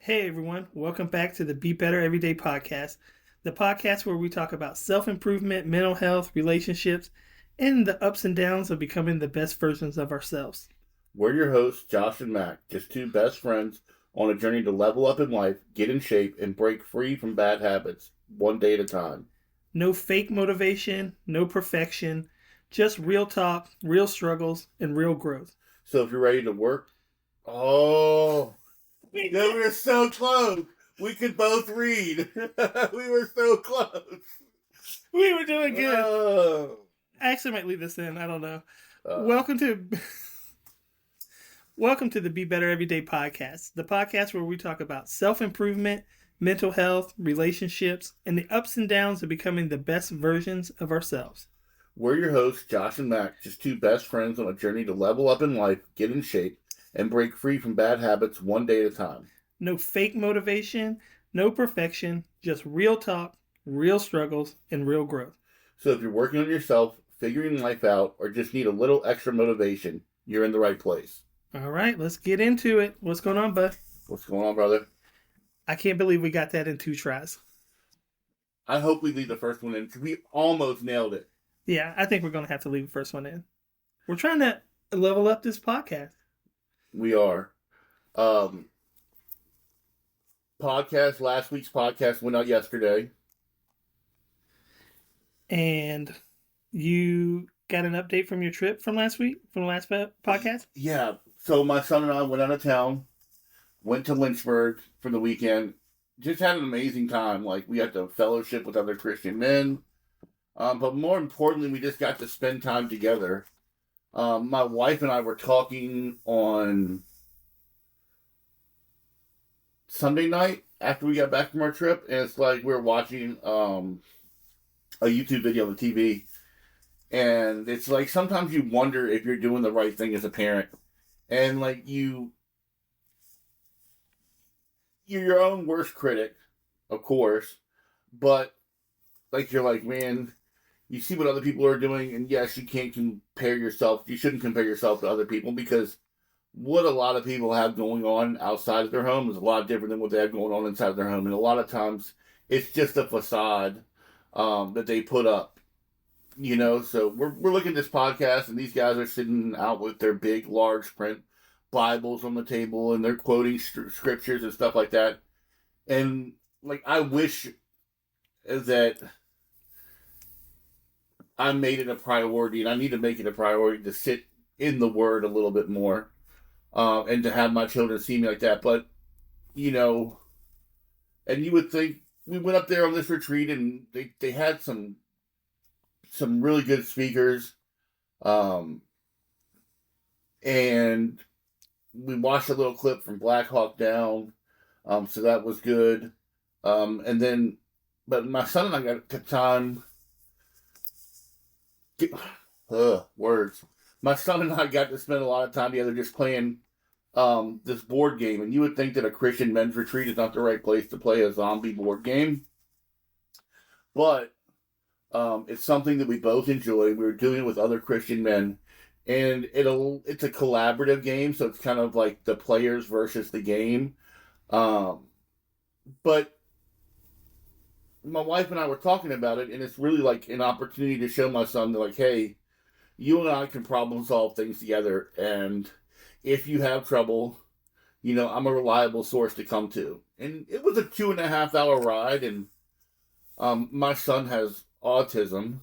Hey everyone, welcome back to the Be Better Everyday podcast, the podcast where we talk about self improvement, mental health, relationships, and the ups and downs of becoming the best versions of ourselves. We're your hosts, Josh and Mac, just two best friends on a journey to level up in life, get in shape, and break free from bad habits, one day at a time. No fake motivation, no perfection, just real talk, real struggles, and real growth. So if you're ready to work, we were so close. We could both read. We were so close. We were doing good. I actually might leave this in. I don't know. Welcome to the Be Better Everyday podcast, the podcast where we talk about self-improvement, mental health, relationships, and the ups and downs of becoming the best versions of ourselves. We're your hosts, Josh and Mac, just two best friends on a journey to level up in life, get in shape, and break free from bad habits one day at a time. No fake motivation, no perfection, just real talk, real struggles, and real growth. So if you're working on yourself, figuring life out, or just need a little extra motivation, you're in the right place. All right, let's get into it. What's going on, bud? What's going on, brother? I can't believe we got that in 2 tries. I hope we leave the first one in because we almost nailed it. Yeah, I think we're going to have to leave the first one in. We're trying to level up this podcast. We are. Last week's podcast went out yesterday. And you got an update from your trip from last week, from the last podcast? Yeah. So my son and I went out of town, went to Lynchburg for the weekend. Just had an amazing time. Like, we got to fellowship with other Christian men. But more importantly, we just got to spend time together. My wife and I were talking on Sunday night after we got back from our trip, and it's like we were watching a YouTube video on the TV, and it's like sometimes you wonder if you're doing the right thing as a parent, and like you're your own worst critic, of course, but like you're like, man, you see what other people are doing, and yes, you can't compare yourself. You shouldn't compare yourself to other people because what a lot of people have going on outside of their home is a lot different than what they have going on inside of their home, and a lot of times it's just a facade that they put up, So we're looking at this podcast, and these guys are sitting out with their big, large print Bibles on the table, and they're quoting scriptures and stuff like that. And like, I wish that I made it a priority, and I need to make it a priority to sit in the Word a little bit more, and to have my children see me like that. But and you would think. We went up there on this retreat, and they had some really good speakers, and we watched a little clip from Black Hawk Down, so that was good. But my son and I got the time. Words. My son and I got to spend a lot of time together just playing this board game, and you would think that a Christian men's retreat is not the right place to play a zombie board game, but it's something that we both enjoy. We were doing it with other Christian men, and it's a collaborative game, so it's kind of like the players versus the game. But my wife and I were talking about it, and it's really like an opportunity to show my son that, like, hey, you and I can problem solve things together, and if you have trouble, I'm a reliable source to come to. And it was a 2.5-hour ride, and my son has autism,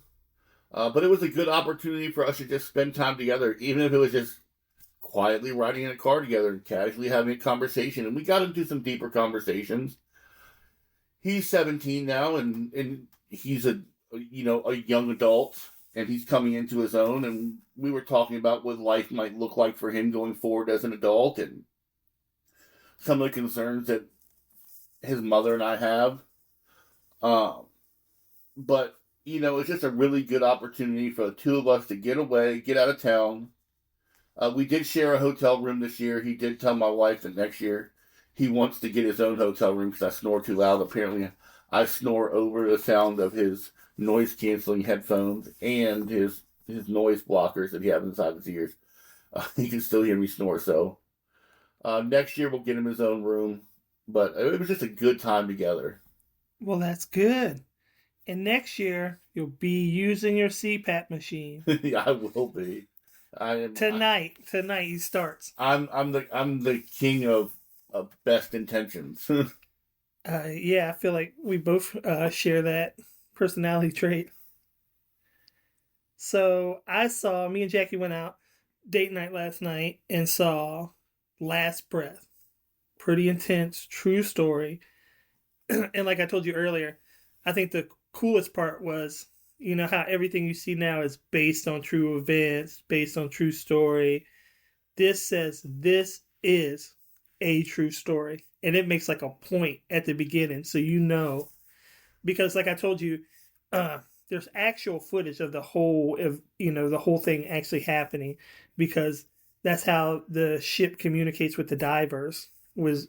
but it was a good opportunity for us to just spend time together, even if it was just quietly riding in a car together and casually having a conversation. And we got into some deeper conversations. He's 17 now, and he's a young adult, and he's coming into his own, and we were talking about what life might look like for him going forward as an adult, and some of the concerns that his mother and I have. But, it's just a really good opportunity for the two of us to get away, get out of town. We did share a hotel room this year. He did tell my wife that next year he wants to get his own hotel room because I snore too loud. Apparently, I snore over the sound of his noise-canceling headphones and his noise blockers that he has inside his ears. He can still hear me snore, so next year we'll get him his own room. But it was just a good time together. Well, that's good. And next year, you'll be using your CPAP machine. I will be. I am. Tonight he starts. I'm the king of best intentions. Yeah, I feel like we both share that personality trait. So me and Jackie went out date night last night and saw Last Breath. Pretty intense, true story. And like I told you earlier, I think the coolest part was, how everything you see now is based on true events, based on true story. This says this is a true story. And it makes like a point at the beginning. So because like I told you, uh, there's actual footage of the whole thing actually happening, because that's how the ship communicates with the divers, was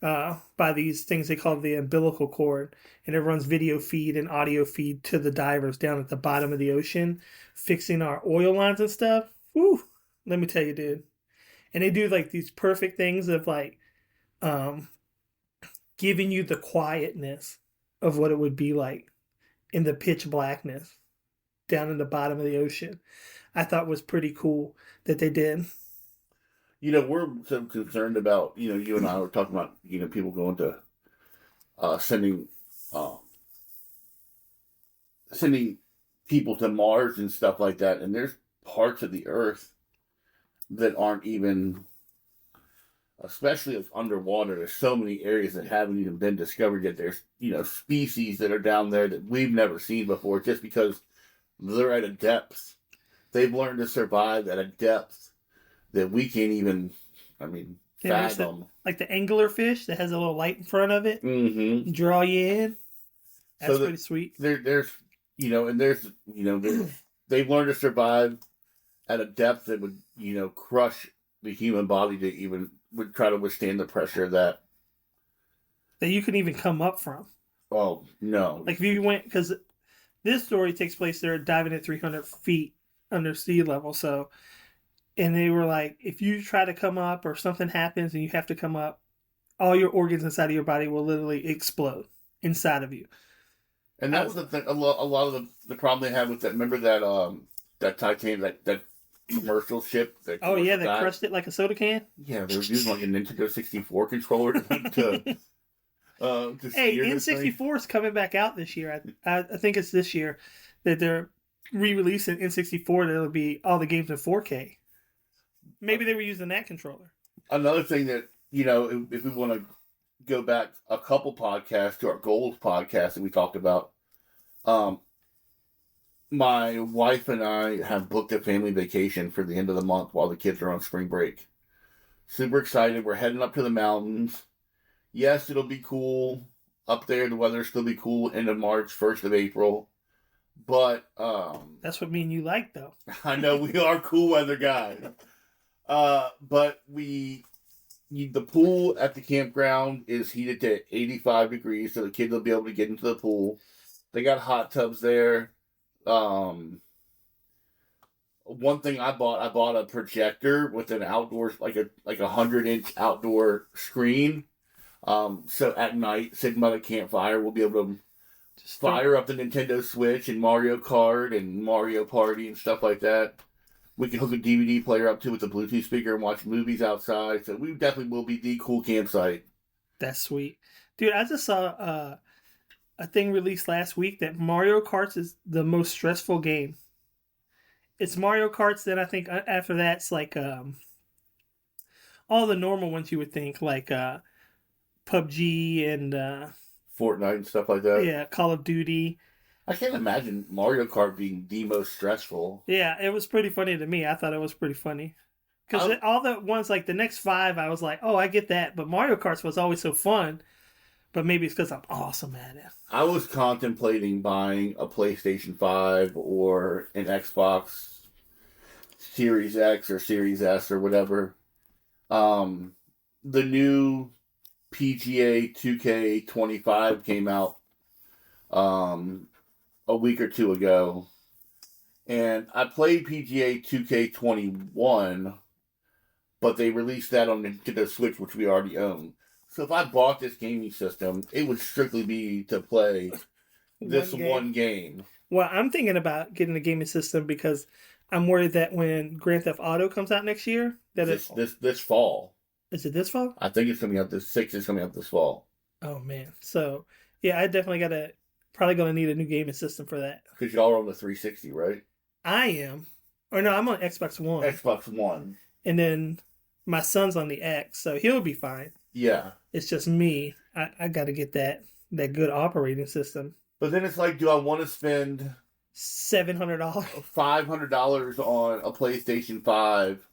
by these things they call the umbilical cord, and it runs video feed and audio feed to the divers down at the bottom of the ocean, fixing our oil lines and stuff. Woo! Let me tell you, dude. And they do like these perfect things of like um, giving you the quietness of what it would be like in the pitch blackness down in the bottom of the ocean. I thought was pretty cool that they did. We're so concerned about, you and I were talking about, people going to sending uh, sending people to Mars and stuff like that, and there's parts of the Earth that aren't even, especially if underwater. There's so many areas that haven't even been discovered yet. There's species that are down there that we've never seen before, just because they're at a depth. They've learned to survive at a depth that we can't even, fathom. Like the anglerfish that has a little light in front of it, Mm-hmm. draw you in. That's pretty sweet. There's they've learned to survive at a depth that would, crush the human body to even would try to withstand the pressure that you can even come up from. Oh no! Like if you went, because this story takes place, they're diving at 300 feet under sea level. So, and they were like, if you try to come up or something happens and you have to come up, all your organs inside of your body will literally explode inside of you. And that was the thing. A lot of the problem they had with that. Remember that Titanic, that commercial ship. That crushed it like a soda can. Yeah, they were using like a Nintendo 64 controller to hey, N64 is coming back out this year. I think it's this year that they're re-releasing N64. That'll be all the games in 4K. Maybe they were using that controller. Another thing that, if we want to go back a couple podcasts to our goals podcast that we talked about, my wife and I have booked a family vacation for the end of the month while the kids are on spring break. Super excited. We're heading up to the mountains. Yes, it'll be cool up there. The weather'll still be cool end of March, 1st of April. But that's what me and you like, though. I know we are cool weather guys. But the pool at the campground is heated to 85 degrees, so the kids will be able to get into the pool. They got hot tubs there. One thing I bought a projector with an outdoor, like a 100-inch outdoor screen. So at night, sitting by the campfire, we'll be able to fire up the Nintendo Switch and Mario Kart and Mario Party and stuff like that. We can hook a DVD player up to with a Bluetooth speaker and watch movies outside. So we definitely will be the cool campsite. That's sweet. Dude, I just saw a thing released last week that Mario Kart is the most stressful game. It's Mario Karts, then I think after that's like all the normal ones you would think, like PUBG and Fortnite and stuff like that. Yeah, Call of Duty. I can't imagine Mario Kart being the most stressful. Yeah, it was pretty funny to me. I thought it was pretty funny. Because all the ones, like the next 5, I was like, oh, I get that. But Mario Kart was always so fun. But maybe it's because I'm awesome at it. I was contemplating buying a PlayStation 5 or an Xbox Series X or Series S or whatever. The new PGA 2K25 came out a week or two ago. And I played PGA 2K21, but they released that on Nintendo Switch, which we already own. So if I bought this gaming system, it would strictly be to play this One game. one game. Well, I'm thinking about getting a gaming system because I'm worried that when Grand Theft Auto comes out next year, that it This fall. is it this fall? I think it's coming out this six is coming out this fall. Oh man. So yeah, I definitely gotta probably gonna need a new gaming system for that. Because y'all are on the 360, right? I am. Or no, I'm on Xbox One. Xbox One. And then my son's on the X, so he'll be fine. Yeah. It's just me. I gotta get that good operating system. But then it's like, do I want to spend $700. $500 on a PlayStation 5?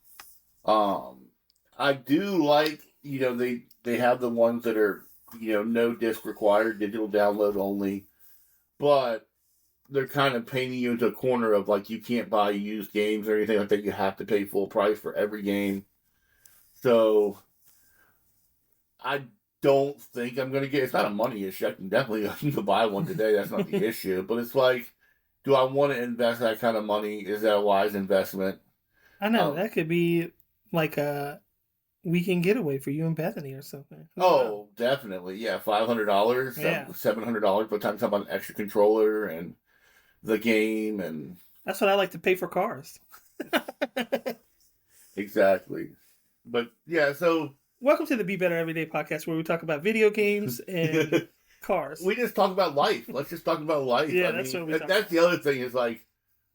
I do like, they have the ones that are, no disc required, digital download only, but they're kind of painting you into a corner of like you can't buy used games or anything like that. You have to pay full price for every game. So I don't think I'm gonna get. It's not a money issue. I can definitely buy one today. That's not the issue. But it's like, do I want to invest that kind of money? Is that a wise investment? I know that could be like a weekend getaway for you and Bethany or something. Oh, definitely. Yeah, $500, Yeah. $700. By the time you talk about an extra controller and the game and That's what I like to pay for cars. exactly. But yeah, so Welcome to the Be Better Everyday podcast where we talk about video games and cars. we just talk about life. Let's just talk about life. Yeah, that's what we talk that's the other thing is like,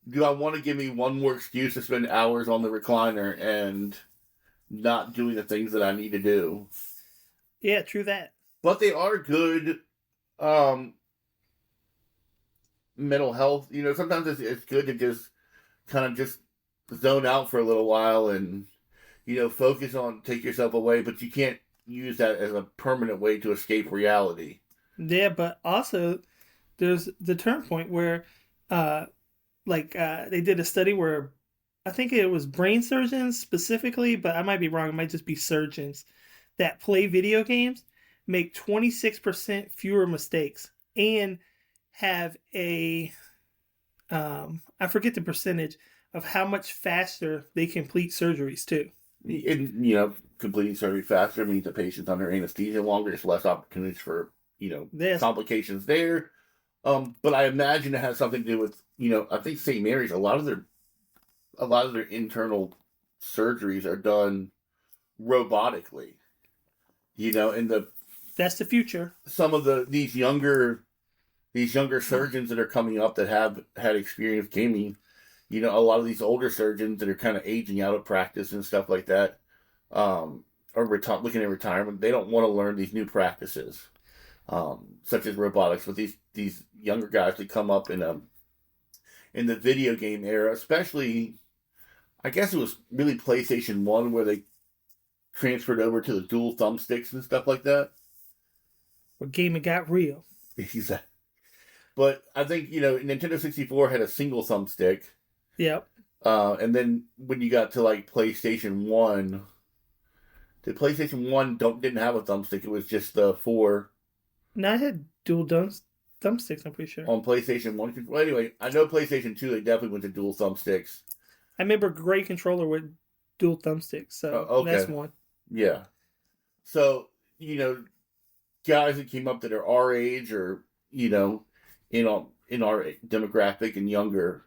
do I want to give me one more excuse to spend hours on the recliner and not doing the things that I need to do? Yeah, true that. But they are good mental health. Sometimes it's good to just kind of just zone out for a little while and focus on take yourself away, but you can't use that as a permanent way to escape reality. Yeah, but also there's the turn point where they did a study where I think it was brain surgeons specifically, but I might be wrong. It might just be surgeons that play video games make 26% fewer mistakes and have a I forget the percentage of how much faster they complete surgeries too. And, completing surgery faster means the patient's under anesthesia longer. There's less opportunities for, complications there. But I imagine it has something to do with, I think St. Mary's, a lot of their internal surgeries are done robotically. And That's the future. some of these younger surgeons that are coming up that have had experience gaming, a lot of these older surgeons that are kind of aging out of practice and stuff like that, are looking at retirement. They don't want to learn these new practices, such as robotics. But these younger guys that come up in the video game era, especially, I guess it was really PlayStation 1 where they transferred over to the dual thumbsticks and stuff like that. Where gaming got real. Exactly. But I think, Nintendo 64 had a single thumbstick. Yep. And then when you got to like PlayStation 1, the PlayStation 1 didn't have a thumbstick. It was just the 4. No, I had dual thumbsticks, I'm pretty sure. On PlayStation 1. Well, anyway, I know PlayStation 2, they definitely went to dual thumbsticks. I remember Gray Controller with dual thumbsticks, so okay. That's one. Yeah. So, guys that came up that are our age or, in our demographic and younger,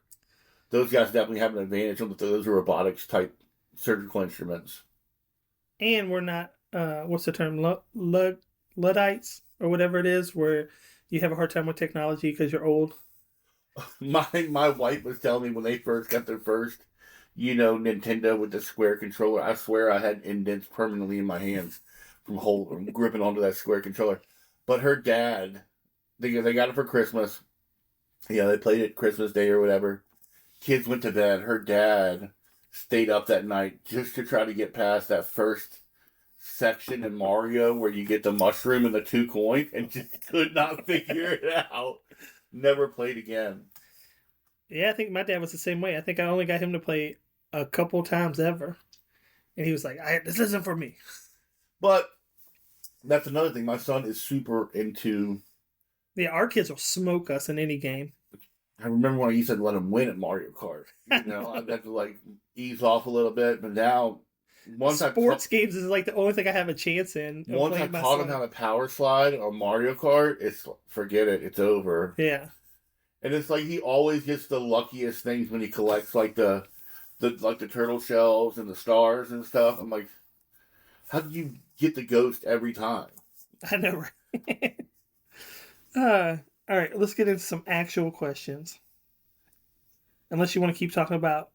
those guys definitely have an advantage on those robotics type surgical instruments. And we're not, what's the term, Luddites or whatever it is, where you have a hard time with technology because you're old. My wife was telling me when they first got their first, Nintendo with the square controller. I swear I had indents permanently in my hands from gripping onto that square controller. But her dad, they got it for Christmas. They played it Christmas Day or whatever. Kids went to bed. Her dad stayed up that night just to try to get past that first section in Mario where you get the mushroom and the 2 coins and just could not figure it out. Never played again. Yeah, I think my dad was the same way. I think I only got him to play a couple times ever. And he was like, this isn't for me. But that's another thing. My son is super into... Yeah, our kids will smoke us in any game. I remember when I used to let him win at Mario Kart. I had to ease off a little bit, but now Once I Sports ta- games is like the only thing I have a chance in of once I playing my taught him how son. to power slide on Mario Kart, it's forget it. It's over. Yeah. And it's like he always gets the luckiest things when he collects like the turtle shells and the stars and stuff. I'm like, how do you get the ghost every time? I know, right? uh, all right, let's get into some actual questions. Unless you want to keep talking about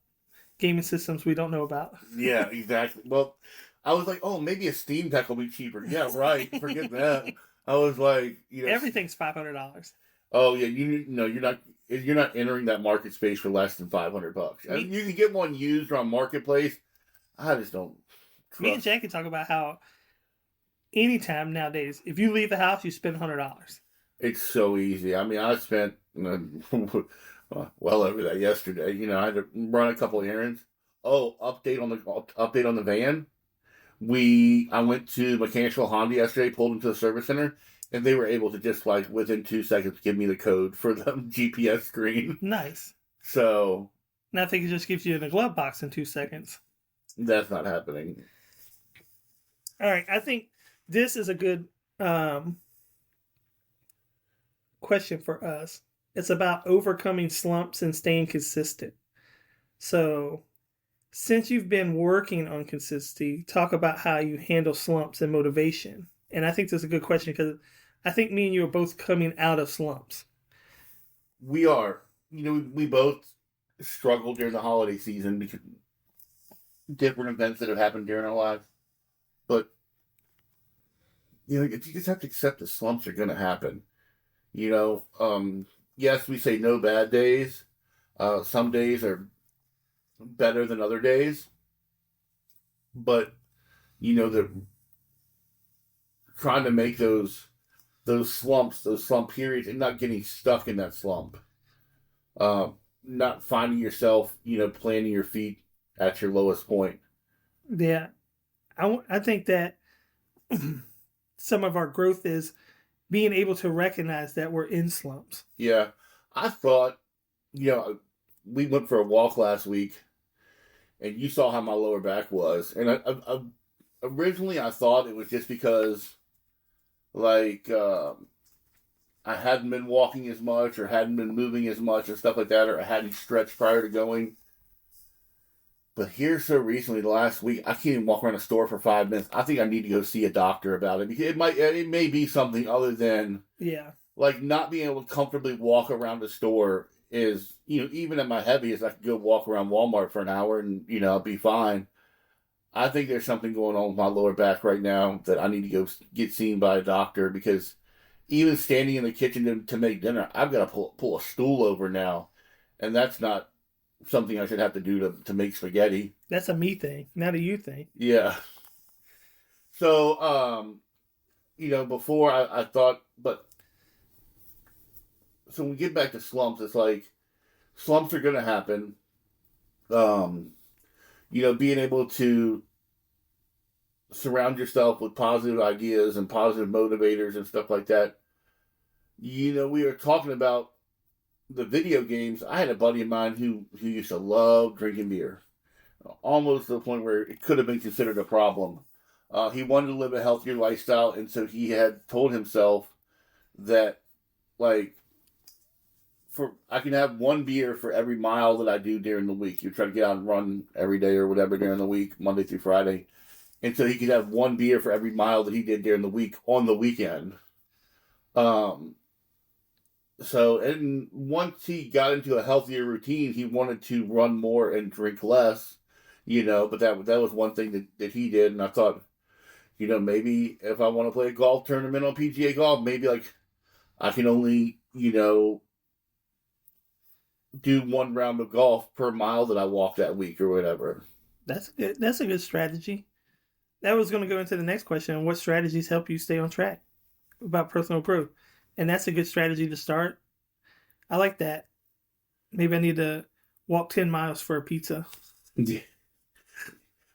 gaming systems we don't know about. Yeah, exactly. Well, I was like, oh, maybe a Steam Deck will be cheaper. Yeah, right. Forget that. I was like, Everything's $500. oh yeah, you're not entering that market space for less than $500. I mean, Me, you can get one used on Marketplace. I just don't me and trust. Jack can talk about how anytime nowadays, if you leave the house, you spend $100. It's so easy. I mean, I spent well over that yesterday. I had to run a couple of errands. Oh, update on the van. I went to Mechanical Honda yesterday, pulled into the service center, and they were able to just like within 2 seconds give me the code for the GPS screen. Nice. So Now I think it just gives you in a glove box in 2 seconds. that's not happening. All right, I think this is a good question for us. It's about overcoming slumps and staying consistent. So, since you've been working on consistency, talk about how you handle slumps and motivation. And I think that's a good question because I think me and you are both coming out of slumps. We are, we both struggled during the holiday season because different events that have happened during our lives. But you just have to accept that slumps are going to happen. Yes, we say no bad days. Some days are better than other days, but the trying to make those slumps, those slump periods, and not getting stuck in that slump. Uh, Not finding yourself, planting your feet at your lowest point. Yeah, I think that some of our growth is being able to recognize that we're in slumps. Yeah, I thought, we went for a walk last week, and you saw how my lower back was, and originally I thought it was just because, like, I hadn't been walking as much, or hadn't been moving as much, and stuff like that, or I hadn't stretched prior to going. But here, so recently, the last week, I can't even walk around a store for 5 minutes. I think I need to go see a doctor about it because it may be something other than Yeah, like not being able to comfortably walk around the store is, even at my heaviest, I could go walk around Walmart for an hour and, I'll be fine. I think there's something going on with my lower back right now that I need to go get seen by a doctor because even standing in the kitchen to make dinner, I've got to pull a stool over now. And that's not something I should have to do to make spaghetti. that's a me thing, not a you thing. Yeah. So, before I thought, but so when we get back to slumps, it's like slumps are going to happen. Um, Being able to surround yourself with positive ideas and positive motivators and stuff like that. We were talking about the video games. I had a buddy of mine who used to love drinking beer, almost to the point where it could have been considered a problem. He wanted to live a healthier lifestyle, and so he had told himself that, like, I can have one beer for every mile that I do during the week. You try to get out and run every day or whatever during the week, Monday through Friday. And so he could have one beer for every mile that he did during the week on the weekend. Um, and once he got into a healthier routine, he wanted to run more and drink less, but that was one thing that he did. And I thought, maybe if I want to play a golf tournament on PGA Golf, maybe like I can only, do one round of golf per mile that I walk that week or whatever. That's a good strategy. That was going to go into the next question: what strategies help you stay on track about personal growth? And that's a good strategy to start. I like that. Maybe I need to walk 10 miles for a pizza. Yeah.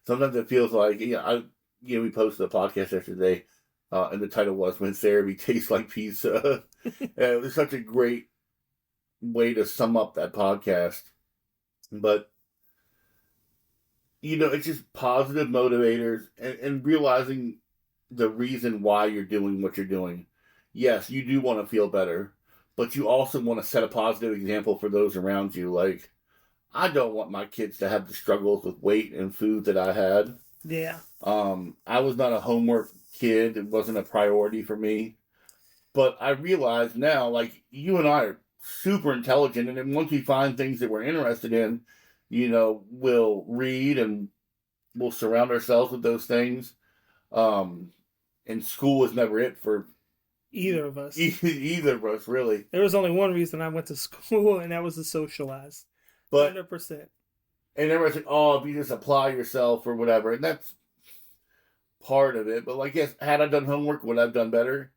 Sometimes it feels like, we posted a podcast yesterday, and the title was "When Therapy Tastes Like Pizza." It was such a great way to sum up that podcast. But it's just positive motivators and realizing the reason why you're doing what you're doing. Yes, you do want to feel better, but you also want to set a positive example for those around you. Like, I don't want my kids to have the struggles with weight and food that I had. Yeah. I was not a homework kid. It wasn't a priority for me. But I realize now, like, you and I are super intelligent, and then once we find things that we're interested in, we'll read and we'll surround ourselves with those things. Um, and school was never it for Either of us. either of us, really. There was only one reason I went to school, and that was to socialize. But 100%. and everyone's like, "Oh, if you just apply yourself or whatever," and that's part of it. But like, yes, had I done homework, would I have done better?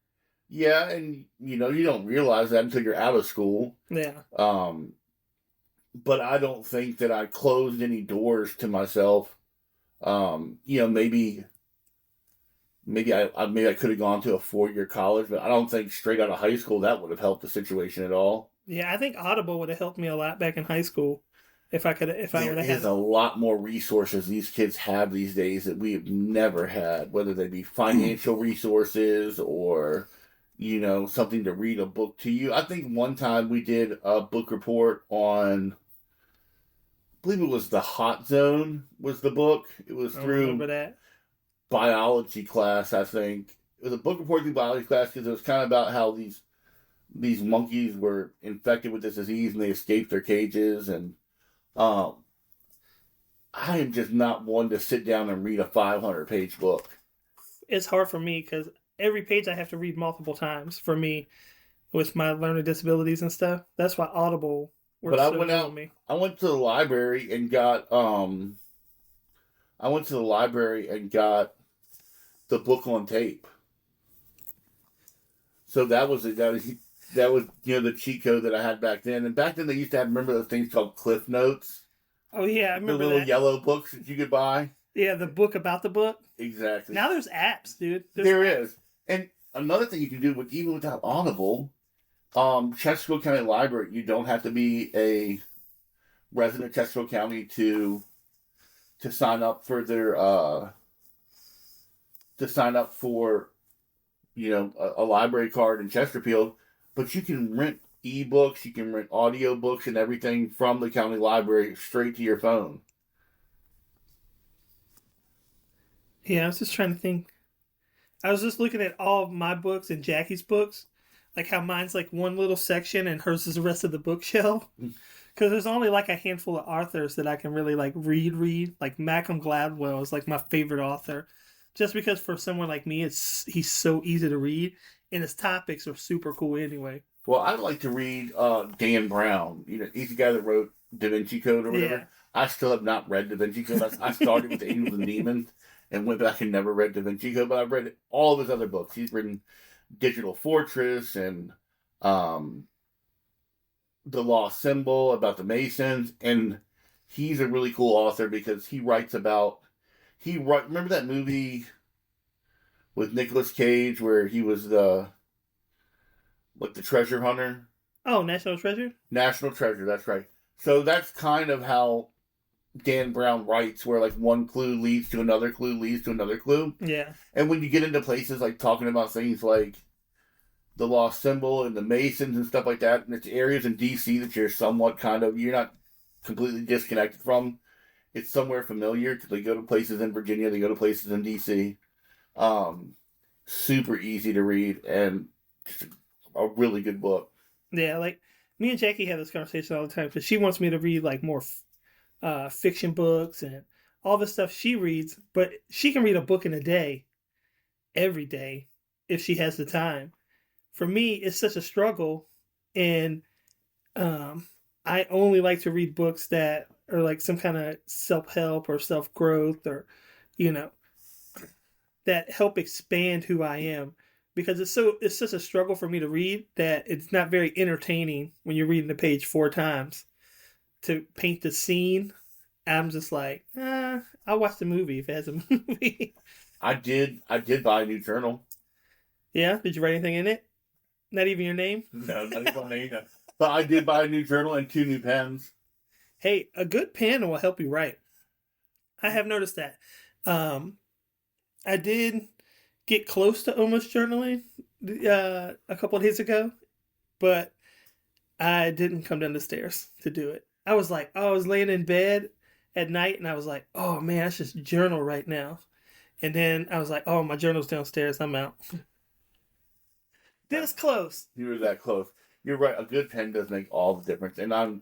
Yeah, and you don't realize that until you're out of school. Yeah. But I don't think that I closed any doors to myself. Maybe I could have gone to a 4-year college, but I don't think straight out of high school that would have helped the situation at all. Yeah, I think Audible would have helped me a lot back in high school if I There would have is had a it. lot more resources these kids have these days that we have never had, whether they be financial resources or something to read a book to you. I think one time we did a book report on, I believe it was The Hot Zone was the book. It was I don't remember through that. biology class, I think. It was a book report through biology class because it was kind of about how these monkeys were infected with this disease and they escaped their cages. And um, I am just not one to sit down and read a 500-page book. It's hard for me because every page I have to read multiple times for me with my learning disabilities and stuff. That's why Audible But works so good with me. I went to the library and got the book on tape. So that was the cheat code that I had back then. And back then they used to have, remember those things called Cliff Notes, Oh yeah, I the remember little that. yellow books that you could buy. Yeah, the book about the book. Exactly. Now there's apps, dude. There is. And another thing you can do with even without Audible, Chesterfield County Library, you don't have to be a resident of Chesterfield County to sign up for their to sign up for a library card in Chesterfield, but you can rent ebooks, you can rent audiobooks and everything from the county library straight to your phone. Yeah, I was just trying to think. I was just looking at all of my books and Jackie's books, like how mine's like one little section and hers is the rest of the bookshelf. Because there's only like a handful of authors that I can really like read. Like Malcolm Gladwell is like my favorite author, just because for someone like me, he's so easy to read and his topics are super cool anyway. Well, I'd like to read Dan Brown. He's the guy that wrote Da Vinci Code or Yeah. whatever. I still have not read Da Vinci Code. I started with Angels and Demons and went back and never read Da Vinci Code, but I've read all of his other books. He's written Digital Fortress and um, The Lost Symbol about the Masons, and he's a really cool author because he writes about remember that movie with Nicolas Cage where he was the treasure hunter? Oh, National Treasure? National Treasure, that's right. So that's kind of how Dan Brown writes, where like one clue leads to another clue leads to another clue. Yeah. And when you get into places like talking about things like the Lost Symbol and the Masons and stuff like that, and it's areas in DC that you're not completely disconnected from. It's somewhere familiar because they go to places in Virginia, they go to places in DC. Um, Super easy to read and just a really good book. Yeah, like me and Jackie have this conversation all the time because she wants me to read like more fiction books and all the stuff she reads, but she can read a book in a day, every day, if she has the time. For me, it's such a struggle, and um, I only like to read books that are like some kind of self help or self growth or, you know, that help expand who I am. Because it's such a struggle for me to read that it's not very entertaining when you're reading the page 4 times to paint the scene. I'm just like, I'll watch the movie if it has a movie. I did buy a new journal. Yeah, did you write anything in it? Not even your name? No, not even my name. But I did buy a new journal and 2 new pens. Hey, a good pen will help you write. I have noticed that. Um, I did get close to almost journaling a couple of days ago, but I didn't come down the stairs to do it. I was like, oh, I was laying in bed at night and I was like, oh man, I should just journal right now. And then I was like, oh, my journal's downstairs. I'm out. That This close. you were that close. You're right. A good pen does make all the difference. And I'm,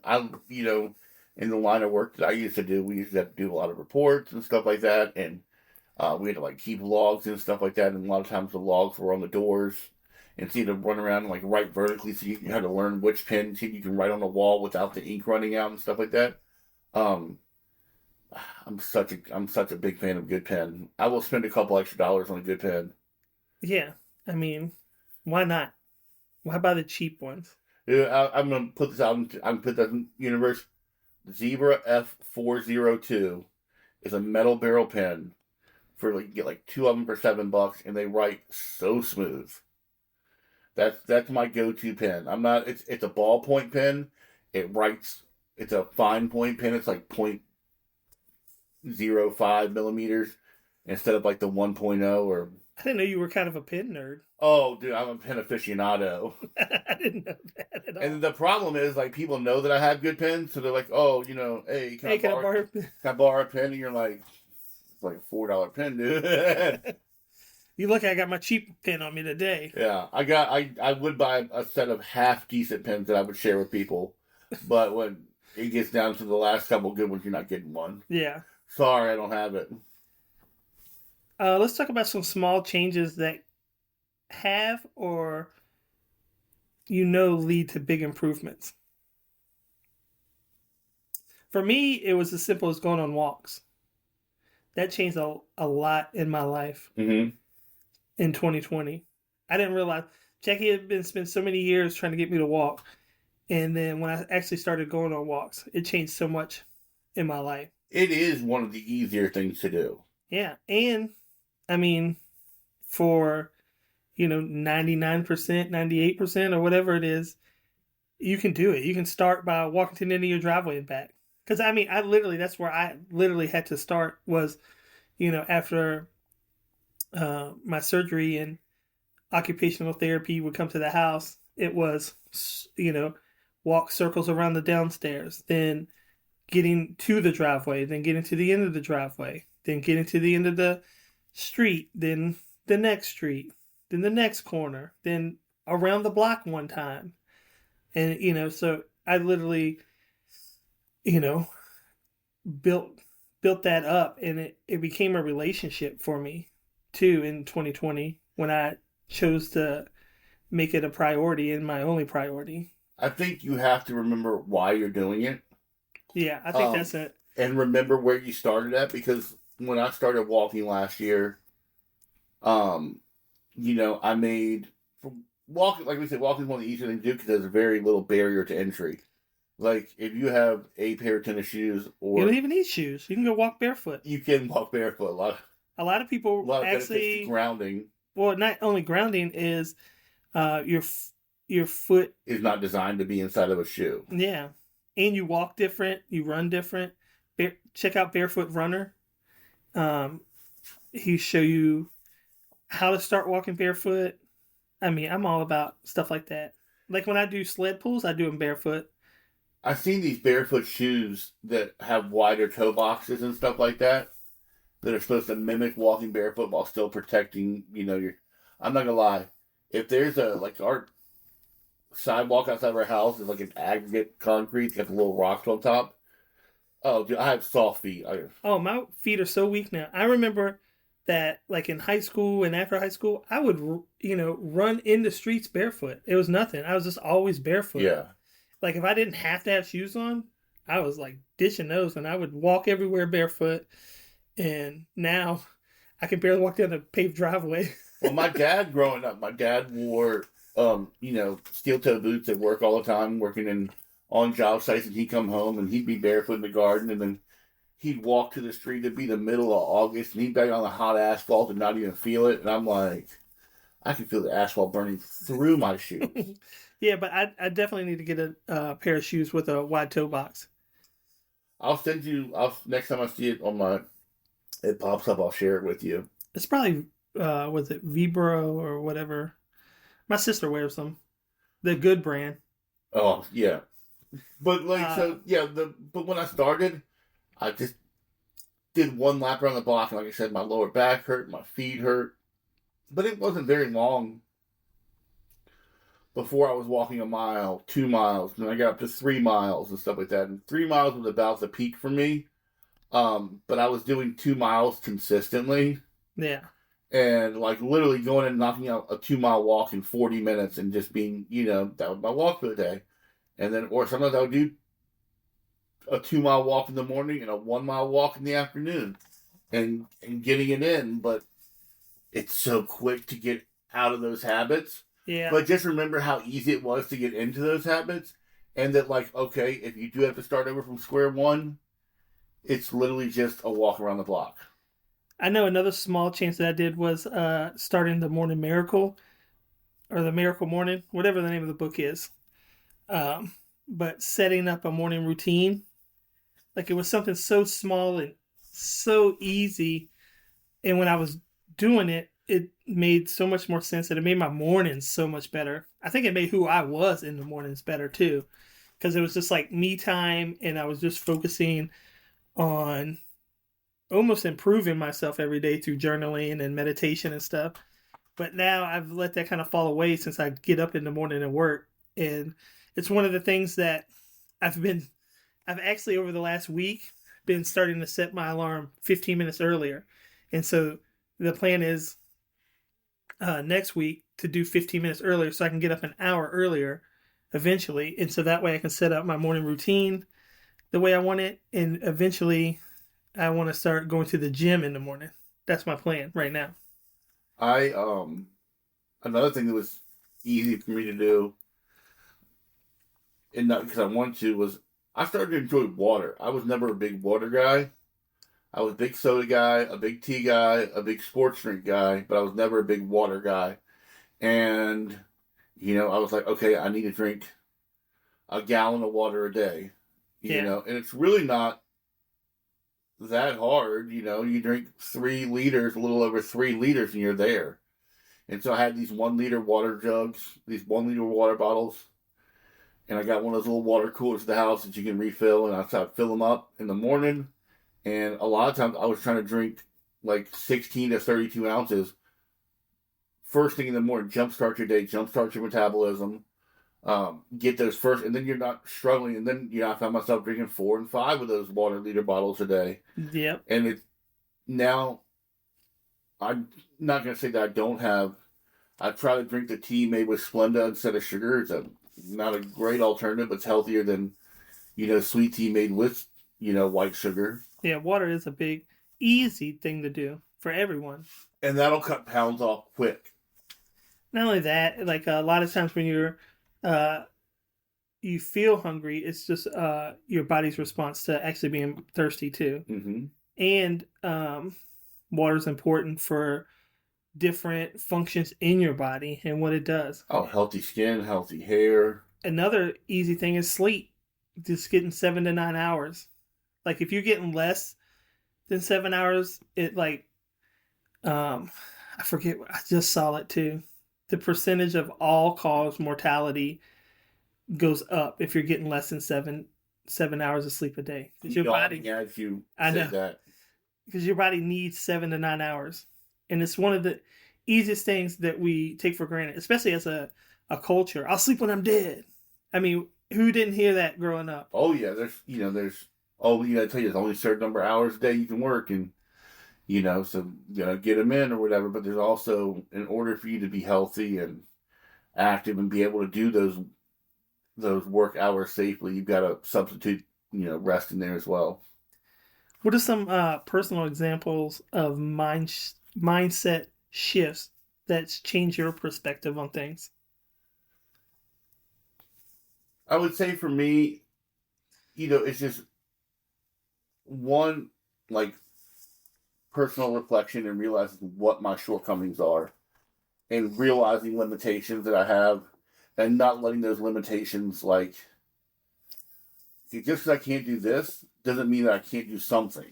in the line of work that I used to do, we used to have to do a lot of reports and stuff like that, and we had to like keep logs and stuff like that. And a lot of times the logs were on the doors, and so you had to run around and like write vertically, so you had to learn which pen so you can write on the wall without the ink running out and stuff like that. Um, I'm such a big fan of good pen. I will spend a couple extra dollars on a good pen. Yeah. I mean, why not? Why buy the cheap ones? Yeah, I'm gonna put this out. I'm gonna put that in the universe. Zebra F402 is a metal barrel pen for like you get like two of them for $7, and they write so smooth. That's my go-to pen. I'm not. It's a ballpoint pen. It writes. It's a fine point pen. It's like 0.05 millimeters instead of like the 1.0 or. I didn't know you were kind of a pen nerd. Oh, dude, I'm a pen aficionado. I didn't know that at all. And the problem is, like, people know that I have good pens, so they're like, "Oh, hey, Hey, can I borrow? can I borrow a pen?" And you're like, "It's like $4 pen, dude." You look, I got my cheap pen on me today. Yeah, I would buy a set of half decent pens that I would share with people, but when it gets down to the last couple good ones, you're not getting one. Yeah. Sorry, I don't have it. Let's talk about some small changes that have or lead to big improvements. For me, it was as simple as going on walks. That changed a lot in my life Mm-hmm. in 2020. I didn't realize Jackie had been spent so many years trying to get me to walk. And then when I actually started going on walks, it changed so much in my life. It is one of the easier things to do. Yeah. And I mean, for 99%, 98%, or whatever it is, you can do it. You can start by walking to the end of your driveway and back. Because that's where I literally had to start was, after my surgery and occupational therapy would come to the house, it was, walk circles around the downstairs, then getting to the driveway, then getting to the end of the driveway, then getting to the end of the street, then the next street, then the next corner, then around the block one time. And, so I literally, you know, built that up, and it became a relationship for me too in 2020 when I chose to make it a priority and my only priority. I think you have to remember why you're doing it. Yeah, I think that's it. And remember where you started at, because when I started walking last year, I made walking, like we said, walking is one of the easier things to do because there's a very little barrier to entry. Like if you have a pair of tennis shoes, or you don't even need shoes, you can go walk barefoot. You can walk barefoot. A lot of people a lot of actually grounding. Well, not only grounding is your foot is not designed to be inside of a shoe. Yeah, and you walk different, you run different. Check out Barefoot Runner. He show you how to start walking barefoot. I mean, I'm all about stuff like that. Like when I do sled pulls, I do them barefoot. I've seen these barefoot shoes that have wider toe boxes and stuff like that are supposed to mimic walking barefoot while still protecting, your. I'm not gonna lie. If there's our sidewalk outside of our house is like an aggregate concrete, it's got the little rocks on top. Oh, dude, I have soft feet. Oh, my feet are so weak now. I remember that, like in high school and after high school, I would, run in the streets barefoot. It was nothing. I was just always barefoot. Yeah. Like if I didn't have to have shoes on, I was like ditching those, and I would walk everywhere barefoot. And now I can barely walk down the paved driveway. Well, my dad growing up, wore, steel toe boots at work all the time, working on job sites, and he'd come home and he'd be barefoot in the garden, and then he'd walk to the street. It'd be the middle of August, and he'd be on the hot asphalt and not even feel it. And I'm like, I can feel the asphalt burning through my shoes. Yeah, but I definitely need to get a pair of shoes with a wide toe box. I'll send you. Next time I see it on my it pops up, I'll share it with you. It's probably was it Vibro or whatever. My sister wears them. The good brand. Oh yeah, but like Uh, so yeah. But when I started, I just did one lap around the block, and like I said, my lower back hurt, my feet hurt, but it wasn't very long before I was walking a mile, 2 miles, and then I got up to 3 miles and stuff like that. And 3 miles was about the peak for me. But I was doing 2 miles consistently, yeah. and like literally going and knocking out a 2 mile walk in 40 minutes, and just being, that was my walk for the day. And then, or sometimes I would do a 2 mile walk in the morning and a 1 mile walk in the afternoon, and getting it in. But it's so quick to get out of those habits. Yeah. But just remember how easy it was to get into those habits, and that like, okay, if you do have to start over from square one, it's literally just a walk around the block. I know another small change that I did was starting the Morning Miracle or the Miracle Morning, whatever the name of the book is. Um, but setting up a morning routine, like it was something so small and so easy. And when I was doing it, it made so much more sense and it made my mornings so much better. I think it made who I was in the mornings better too, because it was just like me time and I was just focusing on almost improving myself every day through journaling and meditation and stuff. But now I've let that kind of fall away since I get up in the morning and work. And it's one of the things that I've been, I've actually over the last week been starting to set my alarm 15 minutes earlier. And so the plan is next week to do 15 minutes earlier so I can get up an hour earlier eventually. And so that way I can set up my morning routine the way I want it. And eventually I want to start going to the gym in the morning. That's my plan right now. I Another thing that was easy for me to do, and not because I wanted to, was I started to enjoy water. I was never a big water guy. I was a big soda guy, a big tea guy, a big sports drink guy, but I was never a big water guy. And I was like, okay, I need to drink a gallon of water a day. Yeah. And it's really not that hard. You drink 3 liters, a little over 3 liters, and you're there. And so I had these 1 liter water jugs, these 1 liter water bottles, and I got one of those little water coolers at the house that you can refill, and I try to fill them up in the morning. And a lot of times I was trying to drink like 16 to 32 ounces first thing in the morning, jumpstart your day, jumpstart your metabolism, get those first, and then you're not struggling. And then I found myself drinking 4 and 5 of those water liter bottles a day, Yep. and it's now I'm not gonna say that I don't have. I try to drink the tea made with Splenda instead of sugar. It's not a great alternative, but it's healthier than sweet tea made with white sugar, Yeah. Water is a big, easy thing to do for everyone. and that'll cut pounds off quick. Not only that, like a lot of times when uh, you feel hungry, it's just your body's response to actually being thirsty too. Mm-hmm. And water is important for different functions in your body and what it does. Oh, healthy skin, healthy hair. Another easy thing is sleep. Just getting 7 to 9 hours. Like if you're getting less than 7 hours, it like I forget. I just saw it too. The percentage of all cause mortality goes up if you're getting less than seven hours of sleep a day. Because your Yawning body, as you I say know, that. because your body needs 7 to 9 hours, and it's one of the easiest things that we take for granted, especially as a culture. I'll sleep when I'm dead. I mean, who didn't hear that growing up? Oh yeah, there's oh I tell you, there's only a certain number of hours a day you can work, and so get them in or whatever. But there's also, in order for you to be healthy and active and be able to do those work hours safely, you've got to substitute rest in there as well. What are some personal examples of mindset shifts that's changed your perspective on things? I would say for me, it's just one, like, personal reflection and realizing what my shortcomings are, and realizing limitations that I have, and not letting those limitations, like, just because I can't do this doesn't mean that I can't do something.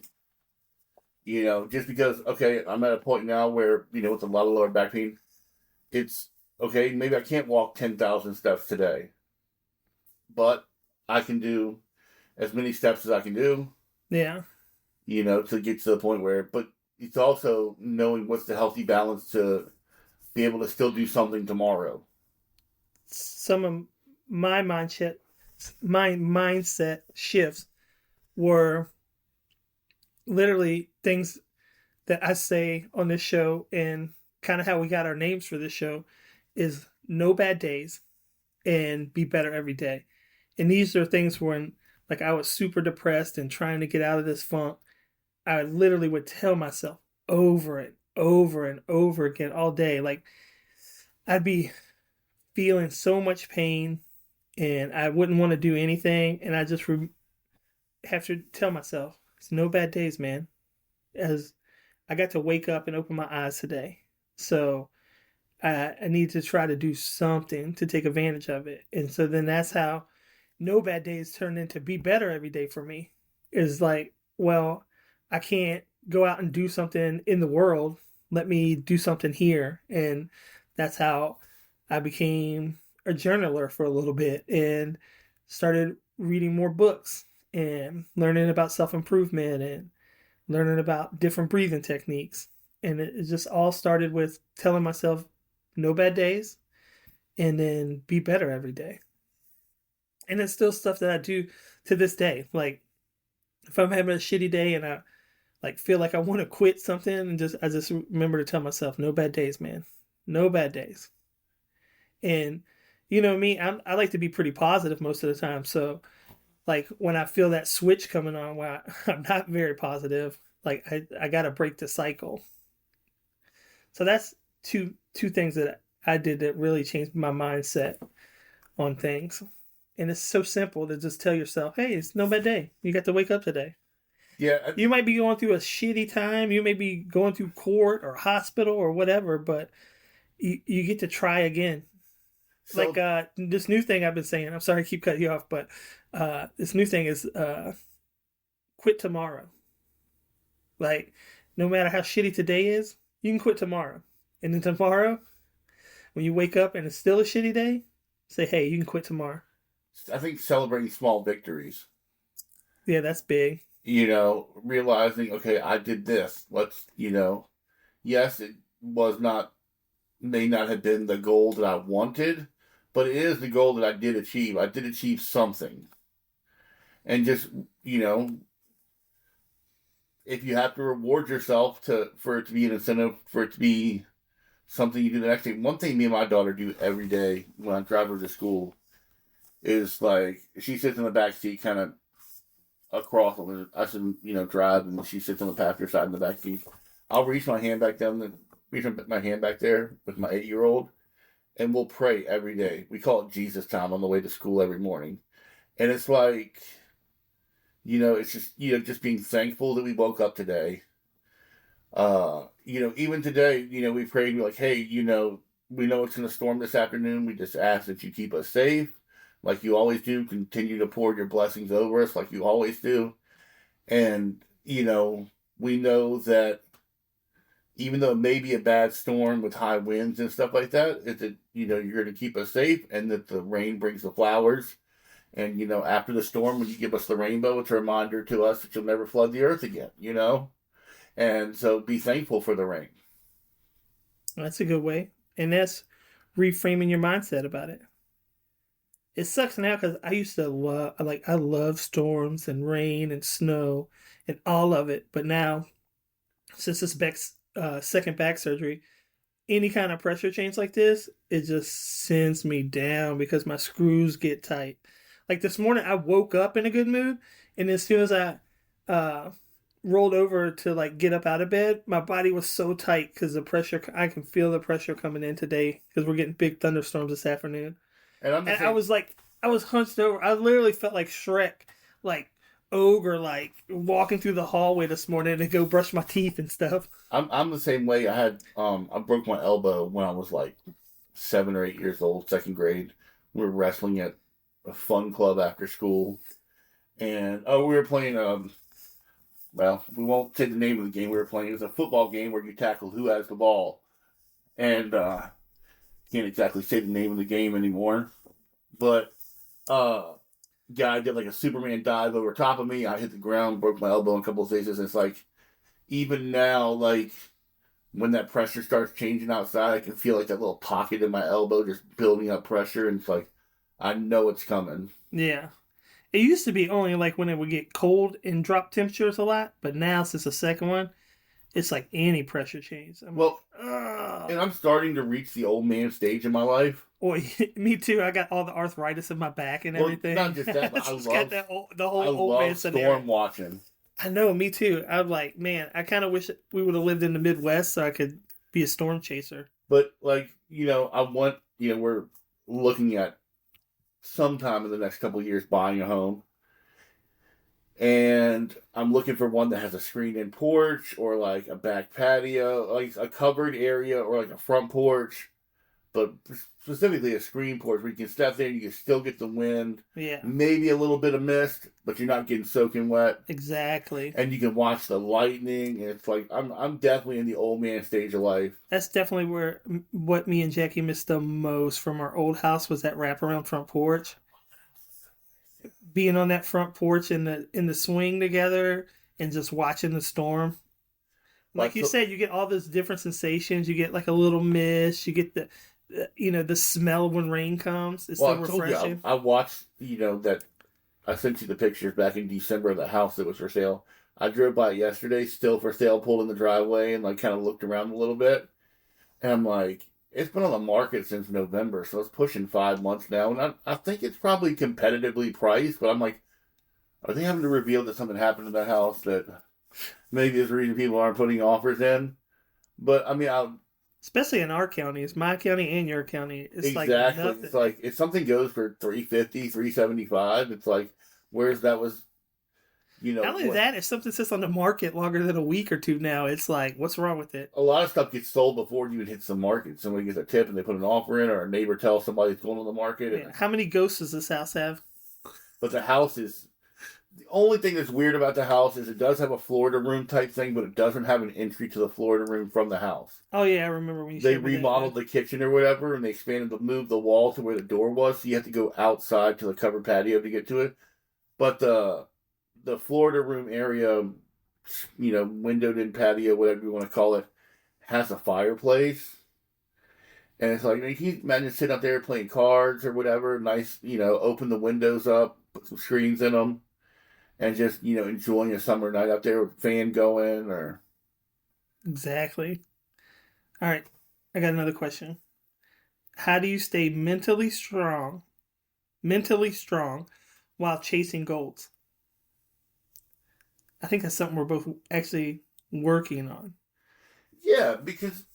Just because, okay, I'm at a point now where, with a lot of lower back pain, it's okay, maybe I can't walk 10,000 steps today, but I can do as many steps as I can do, Yeah. to get to the point where, but it's also knowing what's the healthy balance to be able to still do something tomorrow. Some of my mindset shifts were literally things that I say on this show, and kind of how we got our names for this show is no bad days and be better every day. And these are things when, like, I was super depressed and trying to get out of this funk. I literally would tell myself over and over and over again all day. Like, I'd be feeling so much pain and I wouldn't want to do anything. And I just have to tell myself, it's no bad days, man. As I got to wake up and open my eyes today. So I need to try to do something to take advantage of it. And so then that's how no bad days turn into be better every day for me. Is like, well, I can't go out and do something in the world. Let me do something here. And that's how I became a journaler for a little bit and started reading more books and learning about self improvement and learning about different breathing techniques. And it just all started with telling myself no bad days and then be better every day. And it's still stuff that I do to this day. Like if I'm having a shitty day and I like feel like I want to quit something, and I just remember to tell myself no bad days, man. No bad days. And you know me, I like to be pretty positive most of the time. So like when I feel that switch coming on where I'm not very positive, like I gotta break the cycle. So that's two things that I did that really changed my mindset on things. And it's so simple to just tell yourself, hey, it's no bad day. You got to wake up today. Yeah. You might be going through a shitty time. You may be going through court or hospital or whatever, but you get to try again. Like So, this new thing I've been saying. I'm sorry I keep cutting you off, but this new thing is quit tomorrow. Like no matter how shitty today is, you can quit tomorrow. And then tomorrow, when you wake up and it's still a shitty day, say, hey, you can quit tomorrow. I think celebrating small victories, Yeah, that's big. realizing, okay, I did this. Yes, it was not, may not have been the goal that I wanted, but it is the goal that I did achieve. I did achieve something. And just, you know, if you have to reward yourself for it to be an incentive, for it to be something you do the next day. One thing me and my daughter do every day when I drive her to school is like she sits in the back seat kind of across I should, drive, and she sits on the passenger side in the back seat. I'll reach my hand back down, reach my hand back there with my 8-year-old, and we'll pray every day. We call it Jesus time on the way to school every morning. And it's like, it's just, just being thankful that we woke up today. Even today, we prayed, like, hey, we know it's going to storm this afternoon. We just ask that you keep us safe, like you always do. Continue to pour your blessings over us, like you always do. And, we know that even though it may be a bad storm with high winds and stuff like that, is that, you're going to keep us safe, and that the rain brings the flowers. And, after the storm, when you give us the rainbow, it's a reminder to us that you'll never flood the earth again. And so be thankful for the rain. That's a good way. And that's reframing your mindset about it. It sucks now because I used to I love storms and rain and snow and all of it. But now, since this second back surgery, any kind of pressure change like this, it just sends me down because my screws get tight. Like this morning, I woke up in a good mood, and as soon as I uh, rolled over to like get up out of bed, my body was so tight because the pressure. I can feel the pressure coming in today because we're getting big thunderstorms this afternoon. And I'm the And I same. was like, I was hunched over. I literally felt like Shrek, like ogre, like walking through the hallway this morning to go brush my teeth and stuff. I'm the same way. I broke my elbow when I was like 7 or 8 years old, second grade. We were wrestling at a fun club after school, and we were playing well, we won't say the name of the game we were playing. It was a football game where you tackle who has the ball, and can't exactly say the name of the game anymore. But uh, guy did like a Superman dive over top of me. I hit the ground, broke my elbow in a couple of places. And it's like even now, like when that pressure starts changing outside, I can feel like that little pocket in my elbow just building up pressure, and it's like I know it's coming. Yeah. It used to be only like when it would get cold and drop temperatures a lot, but now since the second one, it's like any pressure change. I'm like, Well, ugh. and I'm starting to reach the old man stage in my life. Boy, me too. I got all the arthritis in my back and Well, not everything. just that, but It's just got the I whole old man love scenario. storm watching. I know, me too. I'm like, man, I kind of wish we would have lived in the Midwest so I could be a storm chaser. But like I want we're looking at sometime in the next couple of years buying a home, and I'm looking for one that has a screened-in porch or like a back patio, like a covered area or like a front porch, but specifically a screen porch where you can step there and you can still get the wind, Yeah, maybe a little bit of mist, but you're not getting soaking wet, exactly. and you can watch the lightning. And it's like I'm definitely in the old man stage of life. That's definitely where what me and Jackie missed the most from our old house was that wraparound front porch. Being on that front porch in the swing together and just watching the storm. Like But you said, you get all those different sensations. You get like a little mist. You get the smell when rain comes. It's well, so I told you refreshing. I watched that I sent you the pictures back in December of the house that was for sale. I drove by it yesterday, still for sale, pulled in the driveway and like kind of looked around a little bit. And I'm like, it's been on the market since November, so it's pushing 5 months now. And I think it's probably competitively priced, but I'm like, are they having to reveal that something happened to the house that maybe is the reason people aren't putting offers in? But I mean, Especially in our county. It's my county and your county. It's like exactly. nothing. It's like if something goes for 350, 375, it's like, where's that was, Not only what? that, if something sits on the market longer than a week or two now, it's like, what's wrong with it? A lot of stuff gets sold before it even hits the market. Somebody gets a tip and they put an offer in, or a neighbor tells somebody it's going on the market. Yeah. And How many ghosts does this house have? but the house is the only thing that's weird about the house is it does have a Florida room type thing, but it doesn't have an entry to the Florida room from the house. Oh yeah, I remember when you They showed me that. Yeah. remodeled the kitchen or whatever, and they moved the wall to where the door was, so you have to go outside to the covered patio to get to it. But the Florida room area, windowed in patio, whatever you want to call it, has a fireplace. And it's like, you can imagine sitting up there playing cards or whatever, nice, open the windows up, put some screens in them, and just, enjoying a summer night out there with a fan going or. Exactly. All right, I got another question. How do you stay mentally strong while chasing goals? I think that's something we're both actually working on. Yeah, because,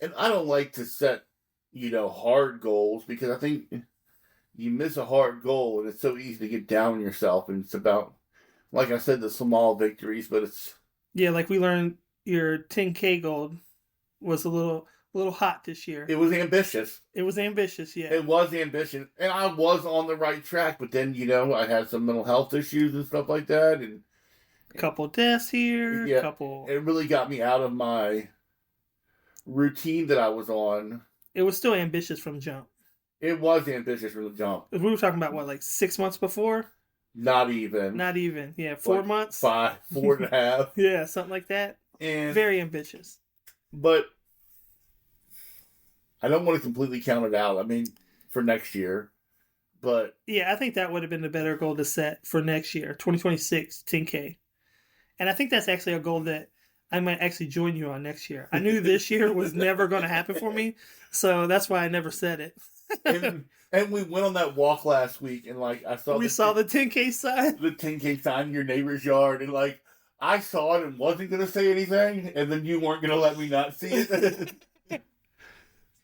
and I don't like to set, hard goals because I think you miss a hard goal and it's so easy to get down on yourself. And it's about, like I said, the small victories, but it's. Yeah, like we learned your 10K goal was a little hot this year. It was ambitious. It was ambitious, yeah. It was ambitious. And I was on the right track, but then, I had some mental health issues and stuff like that. And Couple deaths here, yeah, couple. it really got me out of my routine that I was on. It was still ambitious from jump. It was ambitious from the jump. We were talking about what, like 6 months before? Not even. Not even. Yeah, 4 months. 4.5. Yeah, something like that. And Very ambitious. but I don't want to completely count it out. I mean, for next year, but Yeah, I think that would have been the better goal to set for next year, 2026, 10K. And I think that's actually a goal that I might actually join you on next year. I knew this year was never going to happen for me, so that's why I never said it. and we went on that walk last week, and like I saw We saw the 10K sign. the 10K sign in your neighbor's yard, and like I saw it and wasn't gonna say anything, and then you weren't gonna let me not see it.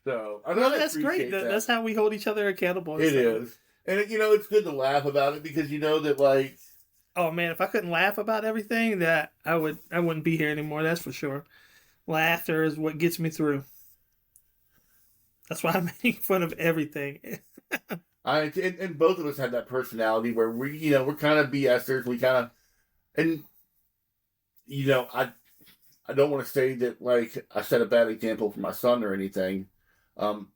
So I Well, really that's great. appreciate that. That's how we hold each other accountable. It is, and it's good to laugh about it because you know that like. Oh man, if I couldn't laugh about everything, that I wouldn't be here anymore. That's for sure. Laughter is what gets me through. That's why I make fun of everything. And both of us had that personality where we're kind of BSers. We kind of, and you know, I don't want to say that like I set a bad example for my son or anything,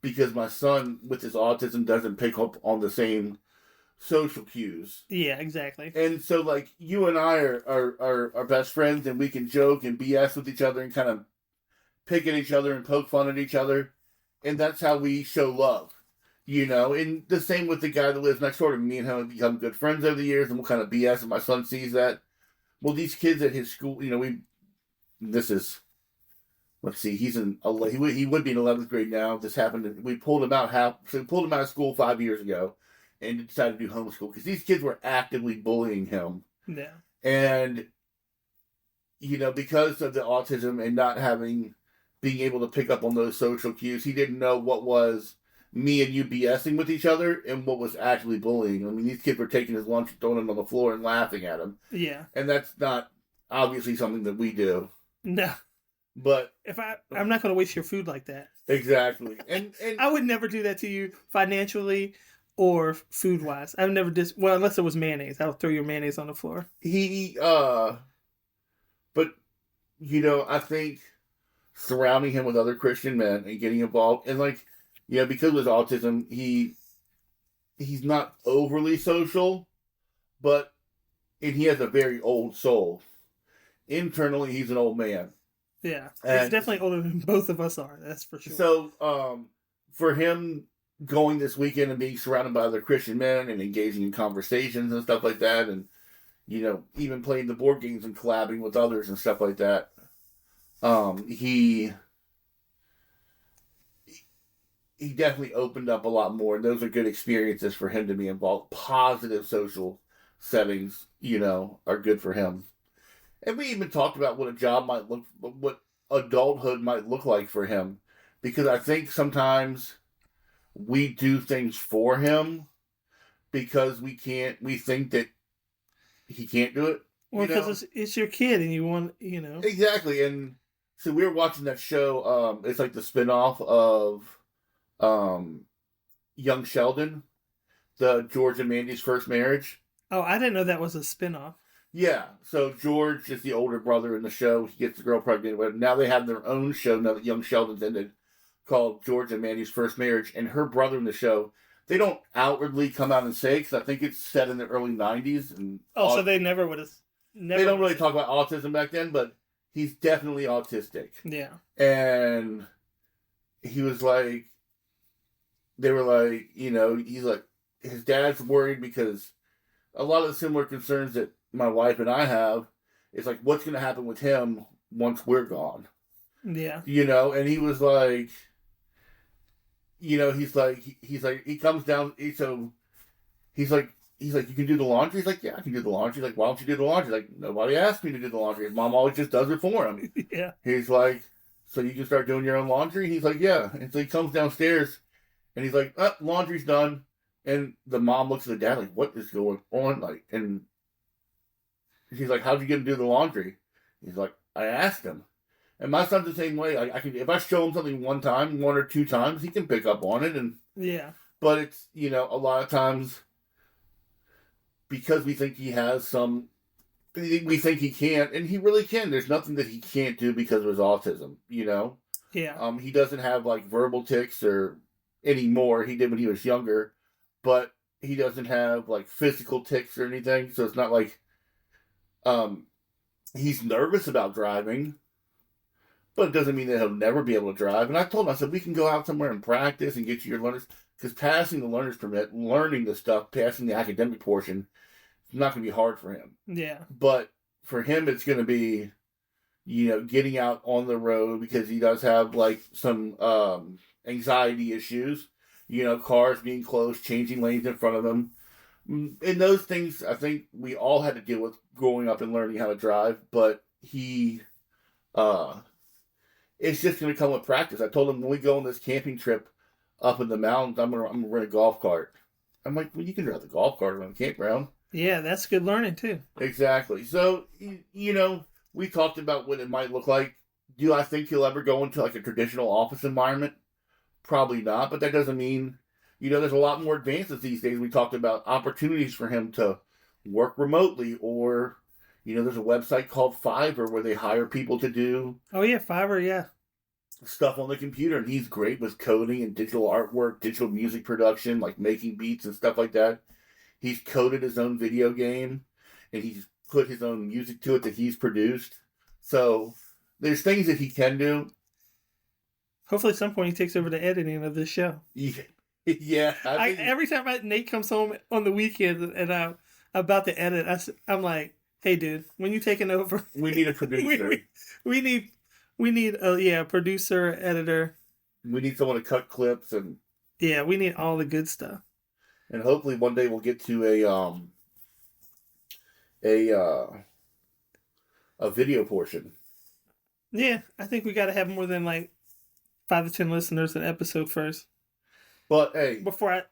because my son with his autism doesn't pick up on the same social cues. Yeah, exactly. And so like you and I are best friends, and we can joke and BS with each other and kind of pick at each other and poke fun at each other, and that's how we show love. And the same with the guy that lives next door to me and him have become good friends over the years, and we'll kind of BS, and my son sees that. Well, these kids at his school, this is, let's see, he would be in 11th grade now. This happened. We pulled him out so we pulled him out of school 5 years ago, and decided to do homeschool because these kids were actively bullying him. Yeah. And because of the autism and not being able to pick up on those social cues, he didn't know what was me and you BSing with each other and what was actually bullying. I mean, these kids were taking his lunch, throwing him on the floor, and laughing at him. Yeah. And that's not obviously something that we do. No. But I'm not going to waste your food like that. Exactly. And I would never do that to you financially or food wise. I've never unless it was mayonnaise. I would throw your mayonnaise on the floor. But I think surrounding him with other Christian men and getting involved, and because of his autism, he's not overly social, and he has a very old soul. Internally, he's an old man. Yeah, he's definitely older than both of us are. That's for sure. So, for him going this weekend and being surrounded by other Christian men and engaging in conversations and stuff like that, and even playing the board games and collabing with others and stuff like that, he definitely opened up a lot more. And those are good experiences for him to be involved. Positive social settings, are good for him. And we even talked about what adulthood might look like for him, because I think sometimes we do things for him because we think that he can't do it. Well, because it's your kid and you want, Exactly. And so we were watching that show. It's like the spinoff of Young Sheldon, the George and Mandy's first marriage. Oh, I didn't know that was a spinoff. Yeah, so George is the older brother in the show. He gets the girl pregnant. Now they have their own show now that Young Sheldon's ended, called George and Mandy's First Marriage. And her brother in the show, they don't outwardly come out and say, because I think it's set in the early 90s. So they never would have. They don't really talk about autism back then, but he's definitely autistic. Yeah. And he was like, they were like, he's like, his dad's worried because a lot of the similar concerns that my wife and I have is like, what's going to happen with him once we're gone? Yeah. And he was like, he comes down, so he's like, you can do the laundry? He's like, yeah, I can do the laundry. He's like, why don't you do the laundry? He's like, nobody asked me to do the laundry. His mom always just does it for him. Yeah. He's like, so you can start doing your own laundry? He's like, yeah. And so he comes downstairs and he's like, laundry's done. And the mom looks at the dad like, what is going on? And she's like, how'd you get him to do the laundry? He's like, I asked him. And my son's the same way. I can, if I show him something one or two times, he can pick up on it. And yeah. But it's, a lot of times, because we think he has we think he can't, and he really can. There's nothing that he can't do because of his autism, Yeah. He doesn't have verbal tics or anymore. He did when he was younger, but he doesn't have physical tics or anything. So it's not like he's nervous about driving, but it doesn't mean that he'll never be able to drive. And I told him, I said, we can go out somewhere and practice and get you your learners, because passing the learner's permit, learning the stuff, passing the academic portion, is not going to be hard for him. Yeah. But for him, it's going to be, getting out on the road, because he does have some anxiety issues, cars being close, changing lanes in front of him. And those things, I think we all had to deal with growing up and learning how to drive, but it's just going to come with practice. I told him when we go on this camping trip up in the mountains, I'm gonna rent a golf cart. I'm like, well, you can drive the golf cart around the campground. Yeah, that's good learning too. Exactly. So, we talked about what it might look like. Do I think he'll ever go into a traditional office environment? Probably not, but that doesn't mean there's a lot more advances these days. We talked about opportunities for him to work remotely, or there's a website called Fiverr where they hire people to do Oh yeah, Fiverr, yeah. stuff on the computer, and he's great with coding and digital artwork, digital music production, like making beats and stuff like that. He's coded his own video game, and he's put his own music to it that he's produced. So there's things that he can do. Hopefully, at some point, he takes over the editing of this show. Yeah, yeah. Every time Nate comes home on the weekend and I'm about to edit, I'm like, "Hey, dude, when you taking over? We need a producer. we need a producer, editor. We need someone to cut clips, and yeah, we need all the good stuff. And hopefully one day we'll get to a video portion. Yeah, I think we got to have more than like 5 to 10 listeners an episode first. But hey, before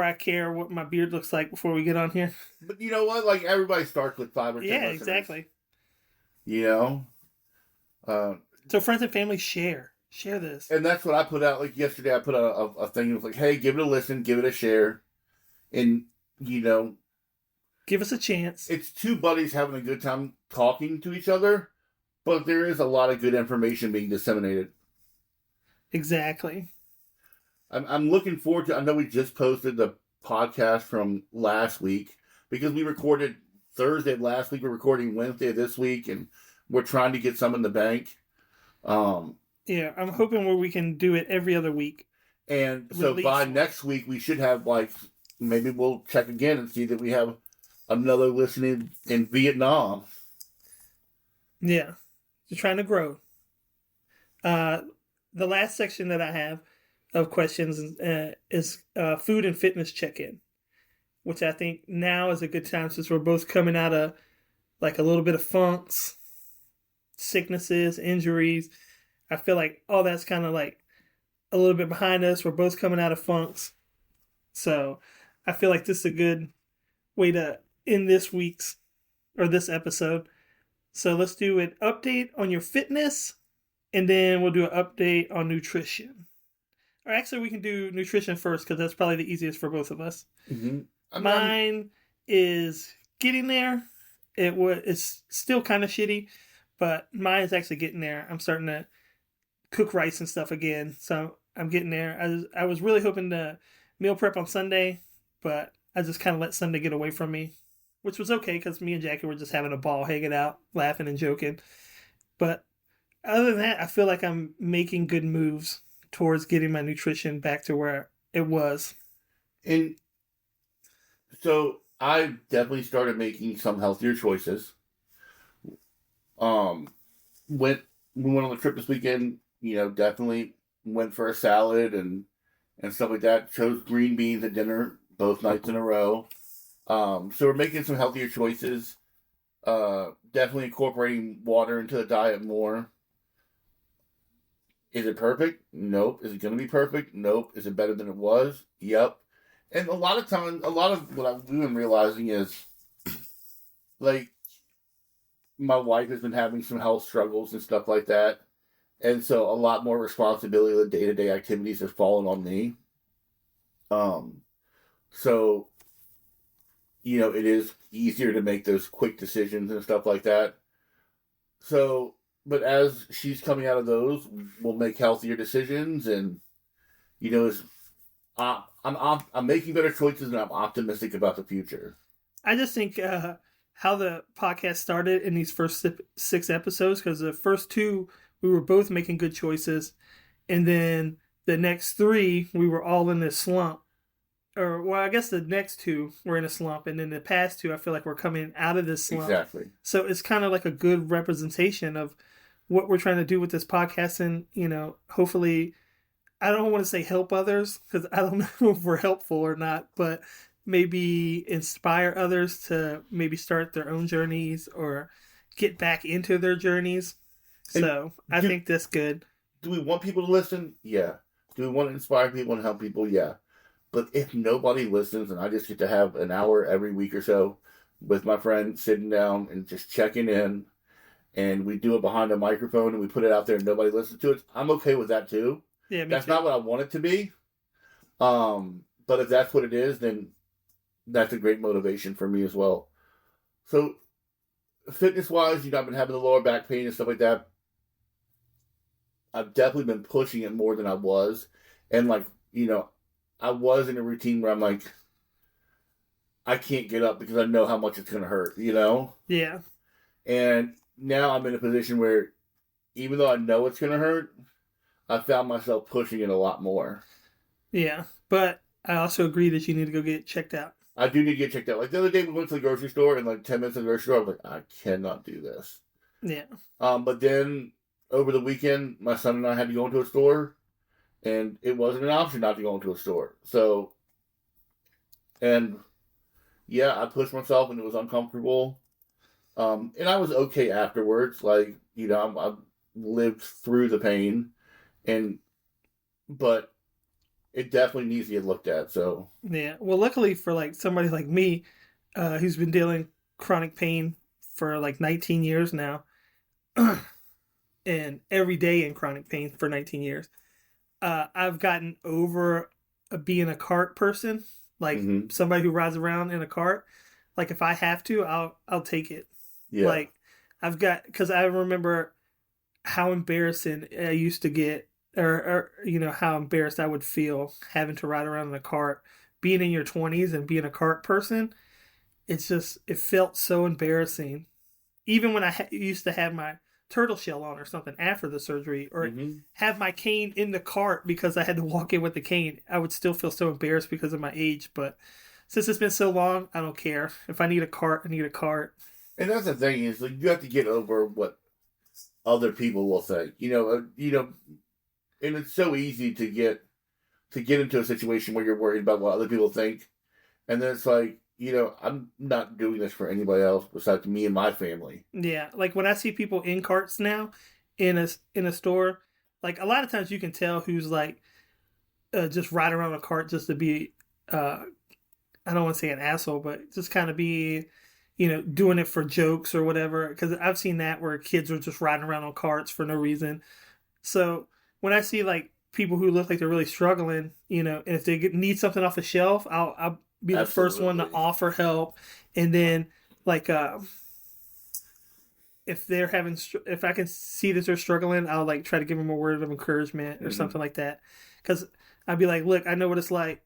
I care what my beard looks like before we get on here. But you know what? Like everybody starts with 5 or 10 listeners. Exactly. So friends and family share this. And that's what I put out. Like yesterday, I put out a thing. It was like, hey, give it a listen, give it a share, and give us a chance. It's two buddies having a good time talking to each other, but there is a lot of good information being disseminated. Exactly. I'm looking forward to. I know we just posted the podcast from last week because we recorded Thursday of last week. We're recording Wednesday of this week, and we're trying to get some in the bank. Yeah, I'm hoping where we can do it every other week. And so by next week, we should have maybe we'll check again and see that we have another listening in Vietnam. Yeah, just trying to grow. The last section that I have of questions is food and fitness check-in, which I think now is a good time since we're both coming out of like a little bit of funks, sicknesses, injuries. I feel like all that's kind of like a little bit behind us. We're both coming out of funks. So I feel like this is a good way to end this episode. So let's do an update on your fitness, and then we'll do an update on nutrition. Or actually, we can do nutrition first because that's probably the easiest for both of us. Mm-hmm. Mine is getting there. It's still kind of shitty, but mine is actually getting there. I'm starting to cook rice and stuff again, so I'm getting there. I was really hoping to meal prep on Sunday, but I just kind of let Sunday get away from me, which was okay because me and Jackie were just having a ball, hanging out, laughing and joking. But other than that, I feel like I'm making good moves towards getting my nutrition back to where it was. And so I definitely started making some healthier choices. We went on the trip this weekend, definitely went for a salad and stuff like that. Chose green beans at dinner both nights in a row. So we're making some healthier choices. Definitely incorporating water into the diet more. Is it perfect? Nope. Is it going to be perfect? Nope. Is it better than it was? Yep. And a lot of times, a lot of what I've been realizing is, like, my wife has been having some health struggles and stuff like that. And so a lot more responsibility of the day-to-day activities has fallen on me. So, it is easier to make those quick decisions and stuff like that. So, but as she's coming out of those, we'll make healthier decisions, and I'm making better choices, and I'm optimistic about the future. I just think how the podcast started in these first 6 episodes, because the first 2 we were both making good choices, and then the next 3 we were all in this slump. Or, well, I guess the next 2 were in a slump, and then the past 2 I feel like we're coming out of this slump. Exactly. So it's kind of like a good representation of what we're trying to do with this podcast, and hopefully, I don't want to say help others because I don't know if we're helpful or not, but maybe inspire others to maybe start their own journeys or get back into their journeys. So I think that's good. Do we want people to listen? Yeah. Do we want to inspire people and help people? Yeah. But if nobody listens and I just get to have an hour every week or so with my friend sitting down and just checking in, and we do it behind a microphone and we put it out there and nobody listens to it, I'm okay with that too. Yeah, that's not what I want it to be. But But if that's what it is, then that's a great motivation for me as well. So fitness wise, I've been having the lower back pain and stuff like that. I've definitely been pushing it more than I was, and I was in a routine where I'm like, I can't get up because I know how much it's gonna hurt. Yeah. And now I'm in a position where even though I know it's gonna hurt, I found myself pushing it a lot more. Yeah. But I also agree that you need to go get checked out. I do need to get checked out. Like the other day, we went to the grocery store, and like 10 minutes in the grocery store, I was like, I cannot do this. Yeah. But then over the weekend, my son and I had to go into a store, and it wasn't an option not to go into a store. So, and yeah, I pushed myself, and it was uncomfortable. And I was okay afterwards. Like I lived through the pain, and but it definitely needs to get looked at. So Yeah. Well, luckily for like somebody like me, who's been dealing chronic pain for like 19 years now, and every day in chronic pain for 19 years, I've gotten over being a cart person, like mm-hmm. somebody who rides around in a cart. Like if I have to, I'll take it. Yeah, Like I've got because I remember how embarrassing I used to get, or how embarrassed I would feel having to ride around in a cart. Being in your 20s and being a cart person, it felt so embarrassing. Even when I used to have my turtle shell on or something after the surgery, or mm-hmm. have my cane in the cart because I had to walk in with the cane, I would still feel so embarrassed because of my age. But since it's been so long, I don't care. If I need a cart, I need a cart. And that's the thing is like you have to get over what other people will think. And it's so easy to get into a situation where you're worried about what other people think, and then it's like I'm not doing this for anybody else besides me and my family. Yeah, like when I see people in carts now in a store, like a lot of times you can tell who's like just riding around a cart just to be uh I don't want to say an asshole, but just kind of be doing it for jokes or whatever. Because I've seen that where kids are just riding around on carts for no reason. So when I see like people who look like they're really struggling, and if they need something off the shelf, I'll be the first one to Absolutely. offer help, and then like if I can see that they're struggling, I'll like try to give them a word of encouragement or Mm-hmm. something like that. Because I'd be like, look, I know what it's like.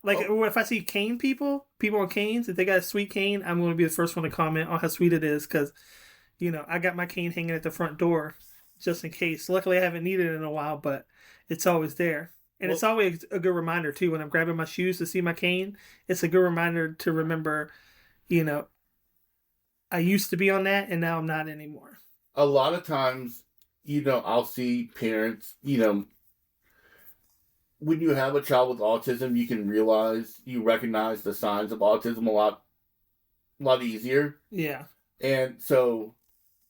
Like Oh, if I see cane people on canes, if they got a sweet cane, I'm going to be the first one to comment on how sweet it is. Because I got my cane hanging at the front door just in case. Luckily, I haven't needed it in a while, but it's always there. And it's well, always a good reminder too when I'm grabbing my shoes to see my cane. It's a good reminder to remember, you know, I used to be on that and now I'm not anymore. a lot of times, I'll see parents, when you have a child with autism, you recognize the signs of autism a lot easier. Yeah. And so,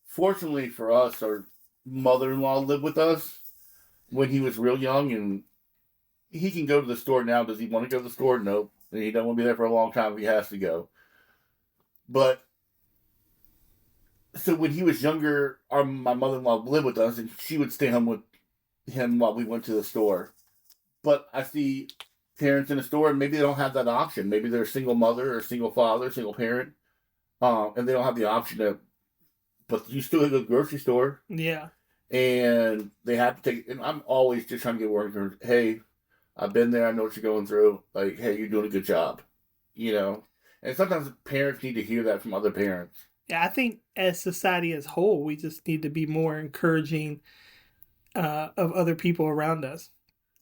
fortunately for us, our mother-in-law lived with us when he was real young, and he can go to the store now. Does he want to go to the store? Nope. And he don't want to be there for a long time if he has to go. But so when he was younger, my mother-in-law lived with us, and she would stay home with him while we went to the store. But I see parents in the store, and maybe they don't have that option. Maybe they're a single mother or single father, single parent, and they don't have the option to. But you still go to the grocery store, Yeah. and they have to take. And I'm always just trying to get word for, hey, I've been there. I know what you're going through. Like, hey, you're doing a good job, you know. And sometimes parents need to hear that from other parents. Yeah, I think as society as a whole, we just need to be more encouraging of other people around us.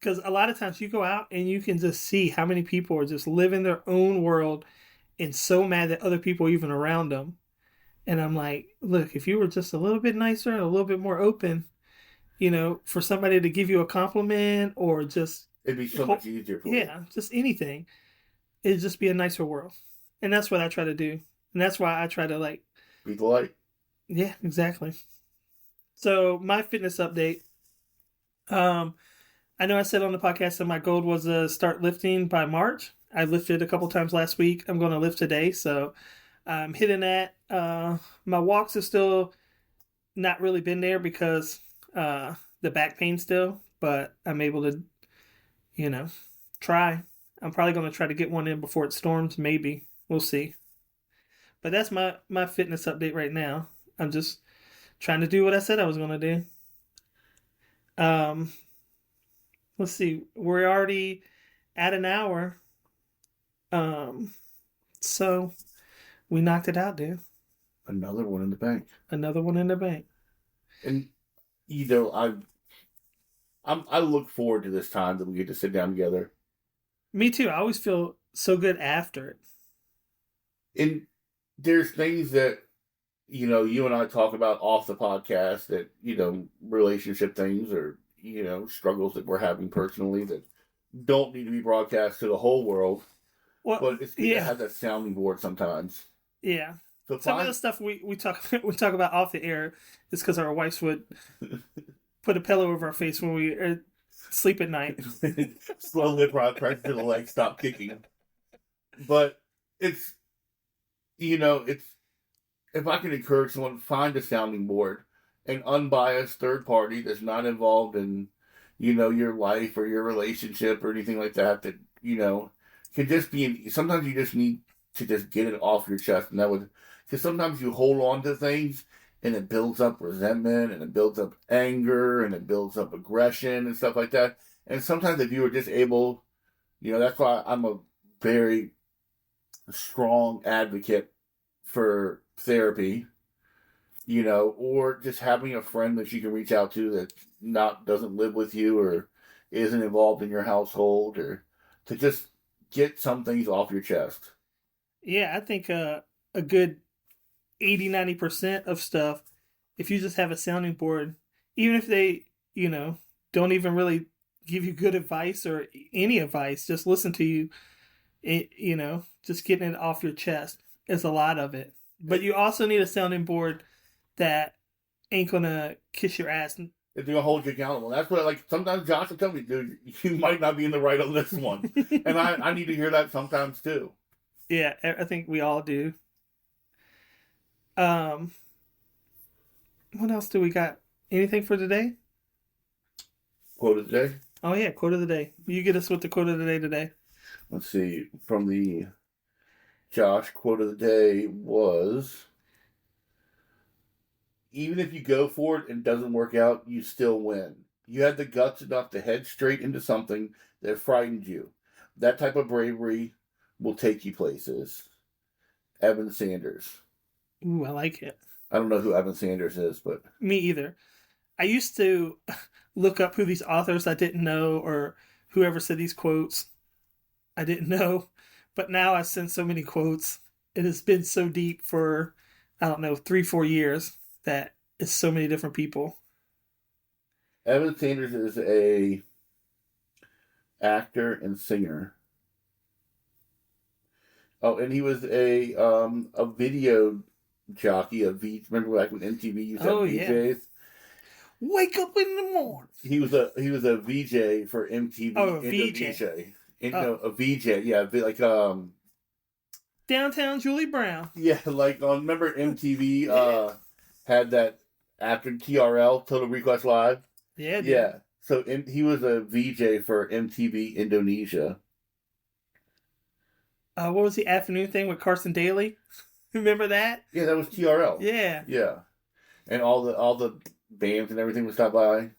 Because a lot of times you go out and you can just see how many people are just living their own world and so mad that other people are even around them. And I'm like, look, if you were just a little bit nicer and a little bit more open, for somebody to give you a compliment or just, It'd be so much easier for you. yeah, just anything, it'd just be a nicer world. And that's what I try to do. And that's why I try to like, Be polite. yeah, exactly. So my fitness update. Um, I know I said on the podcast that my goal was to start lifting by March. I lifted a couple times last week. I'm going to lift today, so I'm hitting that. My walks have still not really been there because the back pain still, but I'm able to, you know, try. I'm probably going to try to get one in before it storms. Maybe we'll see. But that's my fitness update right now. I'm just trying to do what I said I was going to do. Um, let's see. We're already at an hour. Um, so we knocked it out, dude. Another one in the bank. Another one in the bank. And you know, I look forward to this time that we get to sit down together. Me too. I always feel so good after it. And there's things that you and I talk about off the podcast that relationship things or struggles that we're having personally that don't need to be broadcast to the whole world. Well, But it's good to yeah, have that sounding board sometimes. yeah. So Some of the stuff we talk we talk about off the air is because our wives would put a pillow over our face when we sleep at night. slowly pressure to the leg stop kicking. But it's it's if I can encourage someone, find a sounding board, an unbiased third party that's not involved in, your life or your relationship or anything like that, that, can just be, sometimes you just need to just get it off your chest. And that would, because sometimes you hold on to things and it builds up resentment and it builds up anger and it builds up aggression and stuff like that. And sometimes if you were just able, that's why I'm a very strong advocate for therapy, or just having a friend that you can reach out to that not doesn't live with you or isn't involved in your household, or to just get some things off your chest. Yeah, I think a good 80-90% of stuff, if you just have a sounding board, even if they, don't even really give you good advice or any advice, just listen to you, just getting it off your chest is a lot of it. But you also need a sounding board that ain't gonna kiss your ass. If they're gonna hold you accountable, that's what like sometimes Josh will tell me, dude, you might not be in the right on this one, and I need to hear that sometimes too. Yeah, I think we all do. Um, what else do we got? Anything for today? Quote of the day. Oh yeah, quote of the day. You get us with the quote of the day today. Let's see. From the Josh quote of the day was, even if you go for it and it doesn't work out, you still win. You had the guts enough to head straight into something that frightened you. That type of bravery will take you places. Evan Sanders. Ooh, I like it. I don't know who Evan Sanders is, but Me either. I used to look up who these authors I didn't know or whoever said these quotes I didn't know, but now I've seen so many quotes. It has been so deep for I don't know 3-4 years that it's so many different people. Evan Sanders is a actor and singer. Oh, and he was a video jockey, remember back when MTV used to have Oh yeah, VJs? wake up in the morning. He was a VJ for Oh, MTV a VJ. Indonesia. No, Oh, a VJ, yeah, like downtown Julie Brown. yeah, like on remember MTV Yeah, had that after TRL Total Request Live? yeah, dude. Yeah. So he was a VJ for MTV Indonesia. What was the afternoon thing with Carson Daly? Remember that? Yeah, that was TRL. Yeah. Yeah. And all the bands and everything would stop by.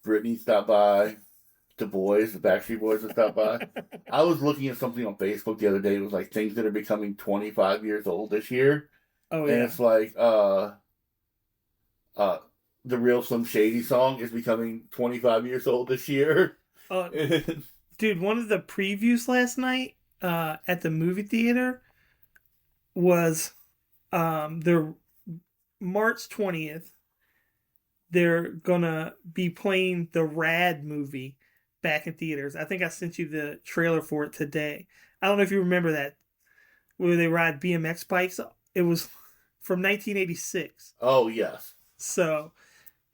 Britney stopped by. The boys, the Backstreet Boys would stop by. I was looking at something on Facebook the other day. It was like things that are becoming 25 years old this year. Oh And yeah. it's like uh the real Slim Shady song is becoming 25 years old this year. Oh, dude, one of the previews last night at the movie theater was their March 20th. They're gonna be playing the Rad movie back in theaters. I think I sent you the trailer for it today. I don't know if you remember that where they ride BMX bikes. It was from 1986. Oh, yes. So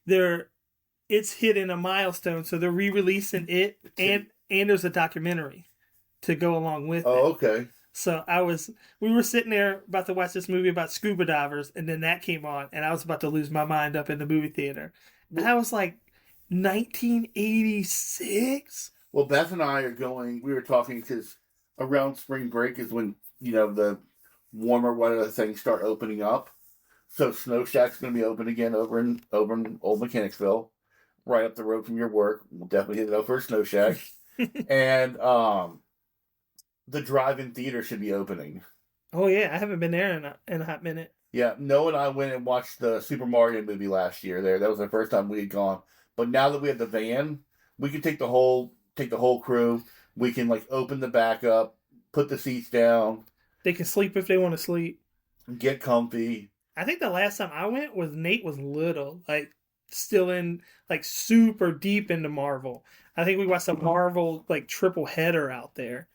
they're it's hitting a milestone. So they're re-releasing it, and there's a documentary to go along with it. Oh, okay. So we were sitting there about to watch this movie about scuba divers, and then that came on, and I was about to lose my mind up in the movie theater. And I was like, 1986? Well, Beth and I are going. We were talking because around spring break is when the warmer weather things start opening up. So Snow Shack's going to be open again over in Old Mechanicsville, right up the road from your work. We'll definitely hit it up for a Snow Shack. And the drive-in theater should be opening. Oh yeah, I haven't been there in a hot minute. Yeah, Noah and I went and watched the Super Mario movie last year. There, that was the first time we had gone. But now that we have the van, we can take the whole crew. We can like open the back up, put the seats down, They can sleep if they want to sleep. get comfy. I think the last time I went was Nate was little, like still in like super deep into Marvel. I think we watched a Marvel like triple header out there.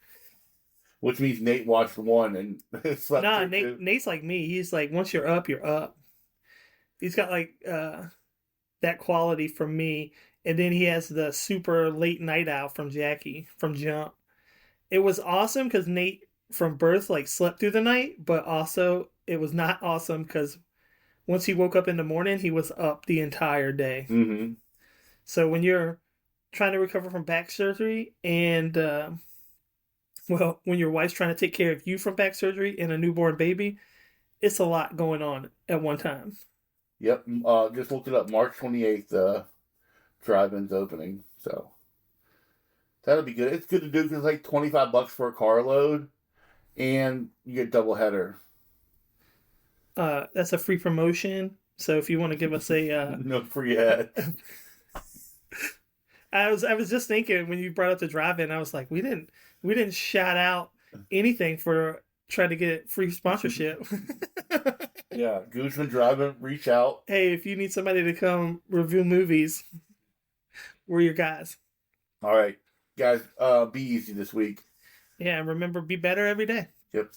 Which means Nate watched one and slept Nah, through two. Nate's like me. He's like once you're up, you're up. He's got like that quality from me, and then he has the super late night out from Jackie from Jump. It was awesome because Nate from birth like slept through the night, but also it was not awesome because once he woke up in the morning, he was up the entire day. Mm-hmm. So when you're trying to recover from back surgery and well, when your wife's trying to take care of you from back surgery and a newborn baby, it's a lot going on at one time. Yep. Just looked it up. March 28th. Drive-in's opening. So that'll be good. It's good to do because it's like $25 for a carload, and you get double header. That's a free promotion. So if you want to give us a, No free ad. I was just thinking when you brought up the drive-in, I was like, we didn't shout out anything for trying to get free sponsorship. Yeah, Gooseman Drive-in, reach out. Hey, if you need somebody to come review movies, we're your guys. All right, guys, be easy this week. Yeah, and remember, be better every day. Yep.